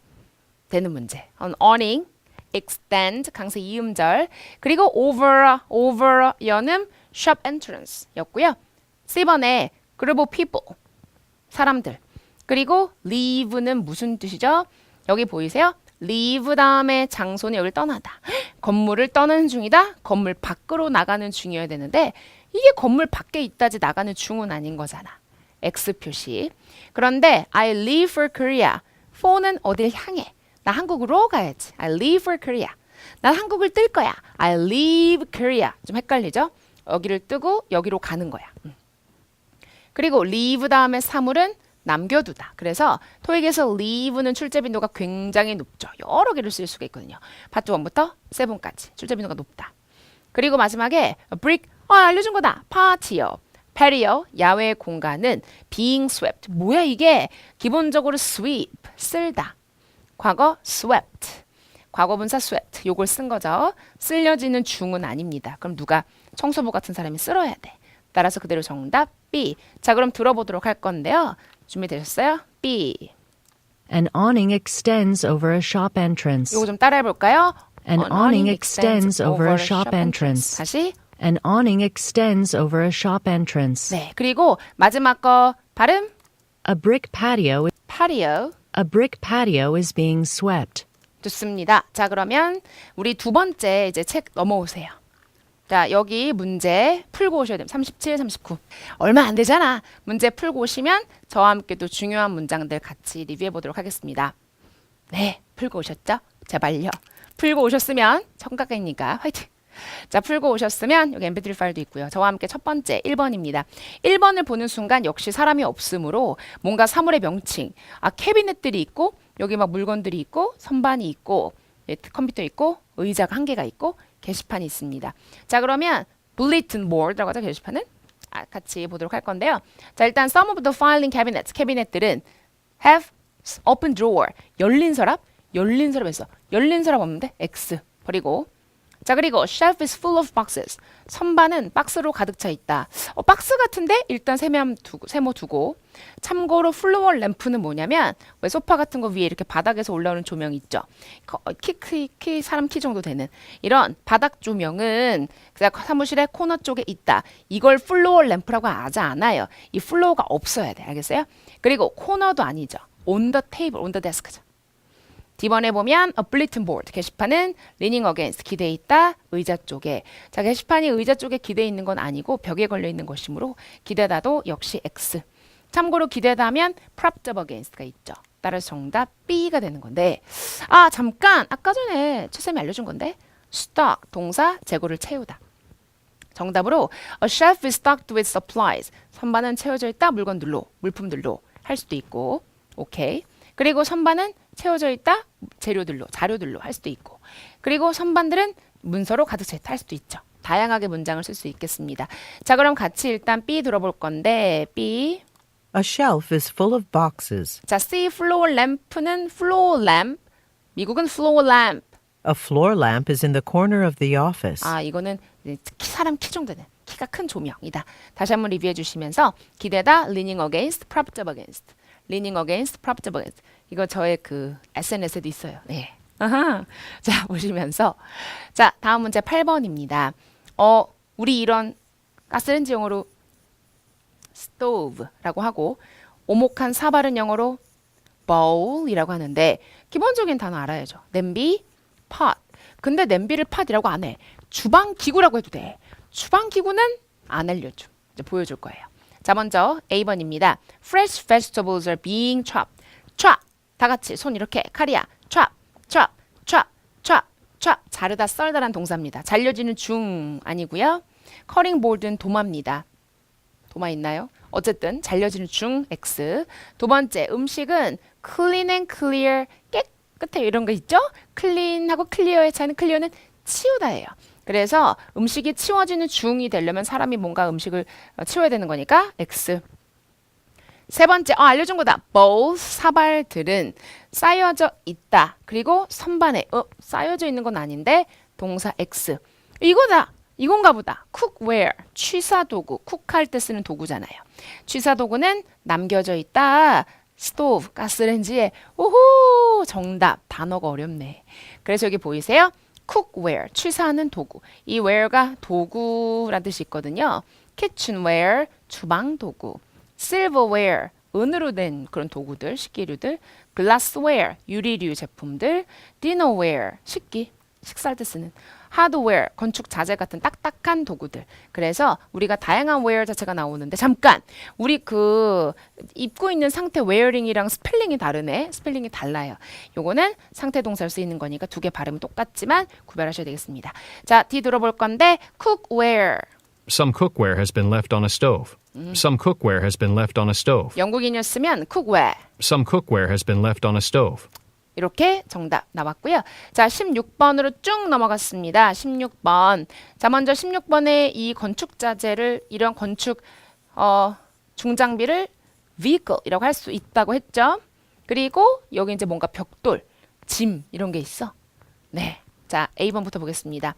되는 문제. On awning, extend, 강세 이음절. 그리고 over 연음, shop entrance 였고요. C번에 group of people, 사람들. 그리고 leave는 무슨 뜻이죠? 여기 보이세요? leave 다음에 장소는 여기를 떠나다. 건물을 떠나는 중이다. 건물 밖으로 나가는 중이어야 되는데 이게 건물 밖에 있다지 나가는 중은 아닌 거잖아. X 표시. 그런데 I leave for Korea. for는 어딜 향해. 나 한국으로 가야지. I leave for Korea. 난 한국을 뜰 거야. I leave Korea. 좀 헷갈리죠? 여기를 뜨고 여기로 가는 거야. 그리고 leave 다음에 사물은 남겨두다. 그래서 토익에서 leave는 출제 빈도가 굉장히 높죠. 여러 개를 쓸 수가 있거든요. 파트 1부터 7까지 출제 빈도가 높다. 그리고 마지막에 brick, 알려준 거다. patio. patio, 야외 공간은 being swept. 뭐야 이게? 기본적으로 sweep, 쓸다. 과거 swept. 과거분사 swept. 요걸 쓴 거죠. 쓸려지는 중은 아닙니다. 그럼 누가 청소부 같은 사람이 쓸어야 돼. 따라서 그대로 정답 B. 자, 그럼 들어보도록 할 건데요. 준비되셨어요? B. An awning extends over a shop entrance. 요거 좀 따라해 볼까요? An awning extends over a shop entrance. 다시. An awning extends over a shop entrance. 네. 그리고 마지막 거 발음. A brick patio. patio. A brick patio is being swept. 좋습니다. 자, 그러면 우리 두 번째 이제 책 넘어오세요. 자, 여기 문제 풀고 오셔야 됩니다. 37, 39. 얼마 안 되잖아. 문제 풀고 오시면 저와 함께 또 중요한 문장들 같이 리뷰해 보도록 하겠습니다. 네, 풀고 오셨죠? 제발요. 풀고 오셨으면 청각이니까 화이팅. 자, 풀고 오셨으면 여기 mp3 파일도 있고요. 저와 함께 첫 번째 1번입니다. 1번을 보는 순간 역시 사람이 없으므로 뭔가 사물의 명칭, 캐비넷들이 있고 여기 막 물건들이 있고 선반이 있고 컴퓨터 있고 의자가 한 개가 있고 게시판이 있습니다. 자, 그러면 bulletin board라고 하죠. 게시판은 같이 보도록 할 건데요. 자, 일단 some of the filing cabinets, 캐비넷들은 have open drawer, 열린 서랍 했어. 열린 서랍 없는데 X 버리고. 자, 그리고 shelf is full of boxes. 선반은 박스로 가득 차 있다. 박스 같은데 일단 세모 두고. 참고로 플로어 램프는 뭐냐면 왜 소파 같은 거 위에 이렇게 바닥에서 올라오는 조명 있죠. 사람 키 정도 되는 이런 바닥 조명은 그냥 사무실의 코너 쪽에 있다. 이걸 플로어 램프라고 하지 않아요. 이 플로어가 없어야 돼. 알겠어요? 그리고 코너도 아니죠. on the table, on the desk죠. D번에 보면 a bulletin board, 게시판은 leaning against, 기대 있다, 의자 쪽에. 자, 게시판이 의자 쪽에 기대 있는 건 아니고 벽에 걸려 있는 것이므로 기대다도 역시 X. 참고로 기대다면 propped up against가 있죠. 따라서 정답 B가 되는 건데, 잠깐 아까 전에 최쌤이 알려준 건데 stock, 동사, 재고를 채우다. 정답으로 a shelf is stocked with supplies. 선반은 채워져 있다, 물품들로 할 수도 있고, 오케이. 그리고 선반은 채워져 있다, 자료들로 할 수도 있고. 그리고 선반들은 문서로 가득 차 있다 할 수도 있죠. 다양하게 문장을 쓸 수 있겠습니다. 자, 그럼 같이 일단 B 들어볼 건데, B. A shelf is full of boxes. 자, C floor lamp는 floor lamp. 미국은 floor lamp. A floor lamp is in the corner of the office. 이거는 사람 키 정도 되는, 키가 큰 조명이다. 다시 한번 리뷰해 주시면서 기대다 leaning against, propped up against. leaning against, propped up against. 이거 저의 그 SNS에도 있어요. 네. 아하. 자, 보시면서 자, 다음 문제 8번입니다. 우리 이런 가스레인지 영어로 stove라고 하고 오목한 사발은 영어로 bowl이라고 하는데 기본적인 단어 알아야죠. 냄비, pot. 근데 냄비를 pot이라고 안 해. 주방 기구라고 해도 돼. 주방 기구는 안 알려줌. 이제 보여줄 거예요. 자, 먼저 A번입니다. Fresh vegetables are being chopped. chop. 다 같이 손 이렇게 카리아. chop, chop, chop, chop, chop. 자르다 썰다란 동사입니다. 잘려지는 중 아니고요. 커링 보드는 도마입니다. 도마 있나요? 어쨌든 잘려지는 중 X. 두 번째 음식은 clean and clear 깨끗해 이런 거 있죠? clean하고 clear의 차이는 clear는 치우다예요. 그래서 음식이 치워지는 중이 되려면 사람이 뭔가 음식을 치워야 되는 거니까 X. 세 번째 알려준 거다. bowl 사발들은 쌓여져 있다. 그리고 선반에 쌓여져 있는 건 아닌데 동사 X. 이거다. 이건가 보다. cookware 취사도구. 쿡할 때 쓰는 도구잖아요. 취사도구는 남겨져 있다. 스토브 가스레인지에. 오호 정답. 단어가 어렵네. 그래서 여기 보이세요? cookware 취사하는 도구. 이 ware가 도구란 뜻이 있거든요. kitchenware 주방 도구. silverware 은으로 된 그런 도구들 식기류들. glassware 유리류 제품들. dinnerware 식기 식사할 때 쓰는. 하드웨어, 건축 자재 같은 딱딱한 도구들. 그래서 우리가 다양한 웨어 자체가 나오는데 잠깐 우리 그 입고 있는 상태 웨어링이랑 스펠링이 다르네. 스펠링이 달라요. 요거는 상태 동사로 쓰이는 거니까 두 개 발음은 똑같지만 구별하셔야 되겠습니다. 자, D 들어볼 건데 cookware. Some cookware has been left on a stove. Some cookware has been left on a stove. 영국인이었으면 cookware. Some cookware has been left on a stove. 이렇게 정답 나왔고요. 자, 16번으로 쭉 넘어갔습니다. 16번. 자, 먼저 16번에 이 건축 자재를 이런 건축 중장비를 vehicle이라고 할 수 있다고 했죠. 그리고 여기 이제 뭔가 벽돌, 짐 이런 게 있어. 네. 자, A번부터 보겠습니다.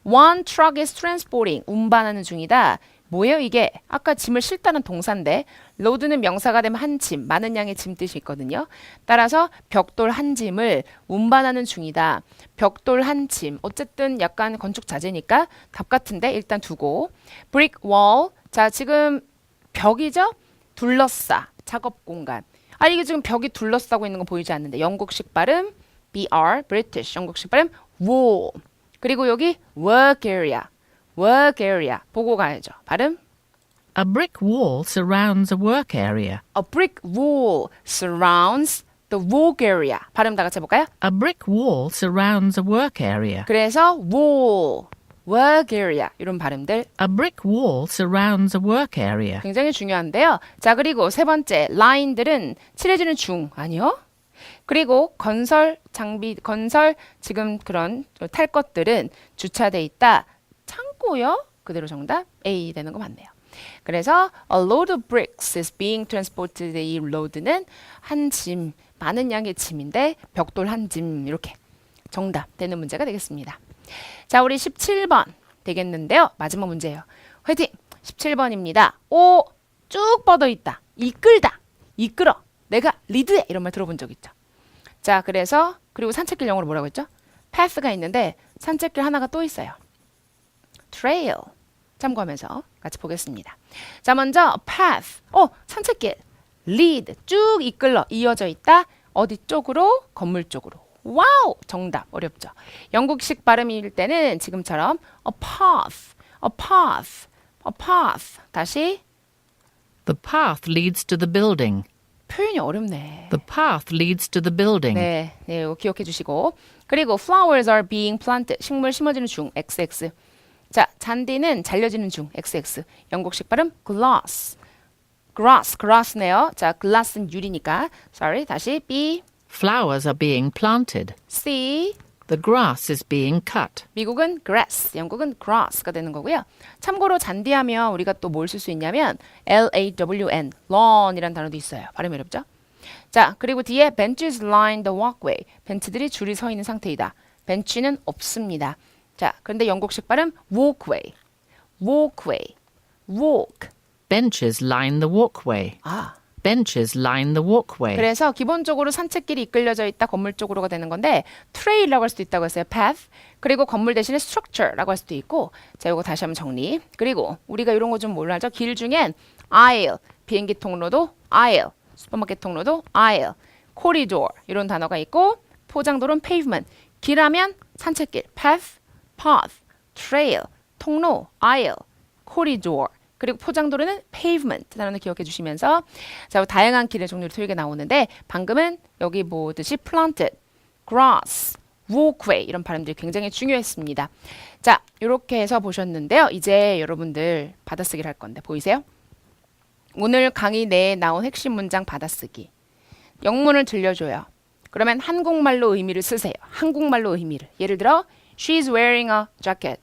One truck is transporting. 운반하는 중이다. 뭐예요 이게? 아까 짐을 싣다는 동사인데 load는 명사가 되면 한 짐, 많은 양의 짐 뜻이 있거든요. 따라서 벽돌 한 짐을 운반하는 중이다. 벽돌 한 짐. 어쨌든 약간 건축 자재니까 답 같은데 일단 두고. brick wall. 자, 지금 벽이죠? 둘러싸. 작업 공간. 아, 이게 지금 벽이 둘러싸고 있는 거 보이지 않는데 영국식 발음 BR, British. 영국식 발음 wall. 그리고 여기 work area. work area 보고 가야죠. 발음. A brick wall surrounds a work area. A brick wall surrounds the work area. 발음 다 같이 해볼까요? A brick wall surrounds a work area. 그래서 wall, work area 이런 발음들 A brick wall surrounds a work area. 굉장히 중요한데요. 자, 그리고 세 번째 라인들은 칠해지는 중 아니요? 그리고 건설 장비, 건설 지금 그런 탈 것들은 주차돼 있다. 창고요? 그대로 정답 A 되는 거 맞네요. 그래서 a load of bricks is being transported. 이 load는 한 짐, 많은 양의 짐인데 벽돌 한 짐 이렇게 정답 되는 문제가 되겠습니다. 자, 우리 17번 되겠는데요. 마지막 문제예요. 화이팅! 17번입니다. 오, 쭉 뻗어 있다. 이끌다. 이끌어. 내가 리드해. 이런 말 들어본 적 있죠. 자, 그래서 그리고 산책길 영어로 뭐라고 했죠? path가 있는데 산책길 하나가 또 있어요. trail. 참고하면서 같이 보겠습니다. 자, 먼저 path. 산책길. lead. 쭉 이끌러 이어져 있다. 어디 쪽으로? 건물 쪽으로. 와우! 정답. 어렵죠. 영국식 발음일 때는 지금처럼 a path. a path. a path. 다시 The path leads to the building. 표현이 어렵네. The path leads to the building. 네, 이거 기억해 주시고. 그리고 flowers are being planted. 식물 심어지는 중. XX. 자, 잔디는 잘려지는 중. XX. 영국식 발음 glass. glass네요. 자, glass는 유리니까. sorry. 다시 B. Flowers are being planted. C. The grass is being cut. 미국은 grass, 영국은 grass가 되는 거고요. 참고로 잔디하면 우리가 또 뭘 쓸 수 있냐면 LAWN, lawn이라는 단어도 있어요. 발음이 어렵죠? 자, 그리고 뒤에 benches line the walkway. 벤치들이 줄이 서 있는 상태이다. 벤치는 없습니다. 자, 그런데 영국식 발음 walkway, walkway. walk. Benches line the walkway. 아, Benches line the walkway. 그래서 기본적으로 산책길이 이끌려져 있다 건물 쪽으로가 되는 건데 trail이라고 할 수도 있다고 했어요. path. 그리고 건물 대신에 structure라고 할 수도 있고. 자, 이거 다시 한번 정리. 그리고 우리가 이런 거 좀 몰라죠? 길 중엔 aisle, 비행기 통로도 aisle, 슈퍼마켓 통로도 aisle, corridor 이런 단어가 있고 포장도로는 pavement. 길하면 산책길, path, path, trail, 통로, aisle, corridor. 그리고 포장도로는 pavement 단어를 기억해 주시면서 자, 다양한 길의 종류로 토익에 나오는데 방금은 여기 보듯이 planted, grass, walkway 이런 발음들이 굉장히 중요했습니다. 자, 이렇게 해서 보셨는데요. 이제 여러분들 받아쓰기를 할 건데 보이세요? 오늘 강의 내에 나온 핵심 문장 받아쓰기. 영문을 들려줘요. 그러면 한국말로 의미를 쓰세요. 한국말로 의미를. 예를 들어 She's wearing a jacket.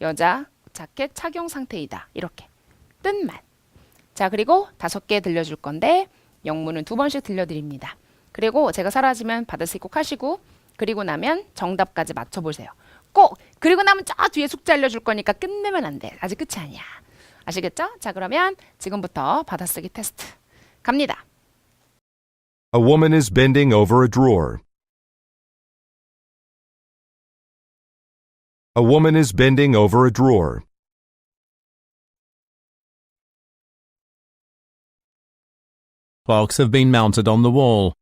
여자 자켓 착용 상태이다. 이렇게. 뜻만. 자, 그리고 5개 들려줄 건데 영문은 2번씩 들려드립니다. 그리고 제가 사라지면 받아쓰기 꼭 하시고 그리고 나면 정답까지 맞춰보세요. 꼭! 그리고 나면 저 뒤에 숙제 알려줄 거니까 끝내면 안 돼. 아직 끝이 아니야. 아시겠죠? 자, 그러면 지금부터 받아쓰기 테스트 갑니다. A woman is bending over a drawer. A woman is bending over a drawer. Clocks have been mounted on the wall.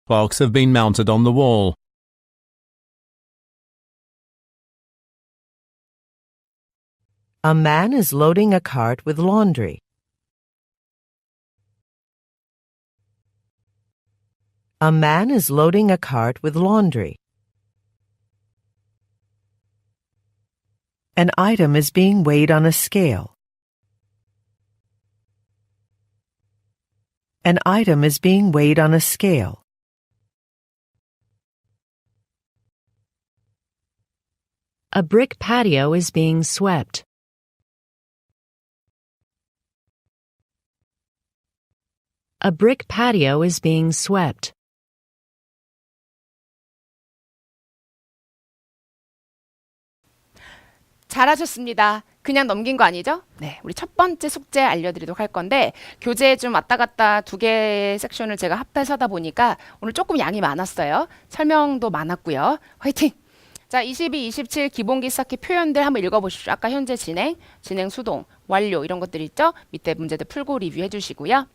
Clocks have been mounted on the wall. A man is loading a cart with laundry. A man is loading a cart with laundry. An item is being weighed on a scale. An item is being weighed on a scale. A brick patio is being swept. A brick patio is being swept. 잘하셨습니다. 그냥 넘긴 거 아니죠? 네, 우리 첫 번째 숙제 알려드리도록 할 건데 교재에 좀 왔다 갔다 2개 섹션을 제가 합해서 하다 보니까 오늘 조금 양이 많았어요. 설명도 많았고요. 화이팅! 자, 22, 27 기본기 쌓기 표현들 한번 읽어보십시오. 아까 현재 진행, 진행 수동, 완료 이런 것들 있죠? 밑에 문제들 풀고 리뷰해 주시고요.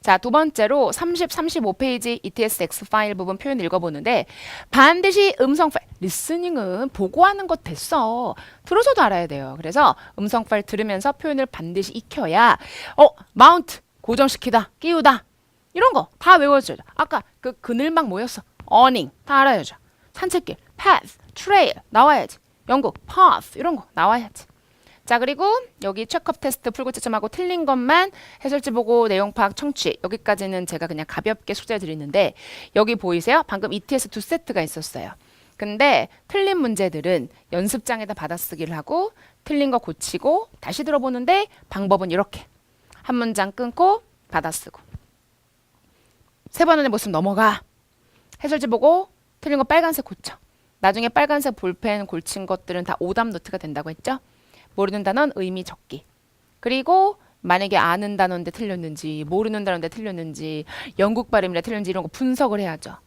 자, 2번째로 30, 35페이지 ETSX 파일 부분 표현 읽어보는데 반드시 음성 파일, 리스닝은 보고 하는 것 됐어. 들어서도 알아야 돼요. 그래서 음성 파일 들으면서 표현을 반드시 익혀야 마운트, 고정시키다, 끼우다 이런 거 다 외워줘야죠. 아까 그 그늘막 뭐였어? 어닝 다 알아야죠. 산책길, path, trail 나와야지. 영국, path 이런 거 나와야지. 자, 그리고 여기 체크업 테스트 풀고 채점하고 틀린 것만 해설지 보고 내용 파악 청취 여기까지는 제가 그냥 가볍게 숙제 드리는데 여기 보이세요? 방금 ETS 2세트가 있었어요. 근데 틀린 문제들은 연습장에다 받아쓰기를 하고 틀린 거 고치고 다시 들어보는데 방법은 이렇게 한 문장 끊고 받아쓰고 3번 안에 못 쓰면 넘어가. 해설지 보고 틀린 거 빨간색 고쳐. 나중에 빨간색 볼펜 골친 것들은 다 오답 노트가 된다고 했죠? 모르는 단어는 의미 적기. 그리고 만약에 아는 단어인데 틀렸는지 모르는 단어인데 틀렸는지 영국 발음이라 틀렸는지 이런 거 분석을 해야죠.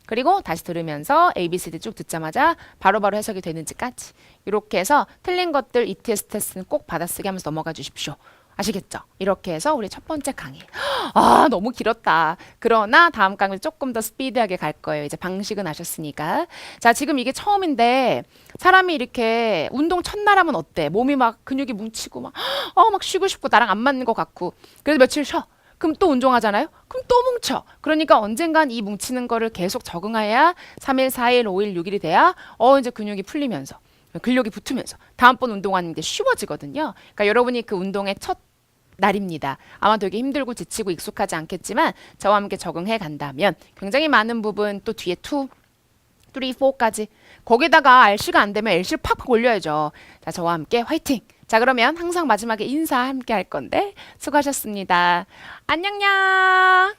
그리고 다시 들으면서 ABCD 쭉 듣자마자 바로바로 해석이 되는지까지 이렇게 해서 틀린 것들 ETS 테스트는 꼭 받아쓰기 하면서 넘어가 주십시오. 아시겠죠? 이렇게 해서 우리 첫 번째 강의. 아, 너무 길었다. 그러나 다음 강의 조금 더 스피디하게 갈 거예요. 이제 방식은 아셨으니까. 자, 지금 이게 처음인데 사람이 이렇게 운동 첫날 하면 어때? 몸이 막 근육이 뭉치고 막 쉬고 싶고 나랑 안 맞는 것 같고. 그래서 며칠 쉬어. 그럼 또 운동하잖아요? 그럼 또 뭉쳐. 그러니까 언젠간 이 뭉치는 거를 계속 적응해야 3일, 4일, 5일, 6일이 돼야 이제 근육이 풀리면서 근력이 붙으면서 다음번 운동하는 게 쉬워지거든요. 그러니까 여러분이 그 운동의 첫 날입니다. 아마 되게 힘들고 지치고 익숙하지 않겠지만 저와 함께 적응해 간다면 굉장히 많은 부분 또 뒤에 2, 3, 4까지 거기다가 RC가 안 되면 LC를 팍팍 올려야죠. 자, 저와 함께 화이팅! 자, 그러면 항상 마지막에 인사 함께 할 건데 수고하셨습니다. 안녕냥!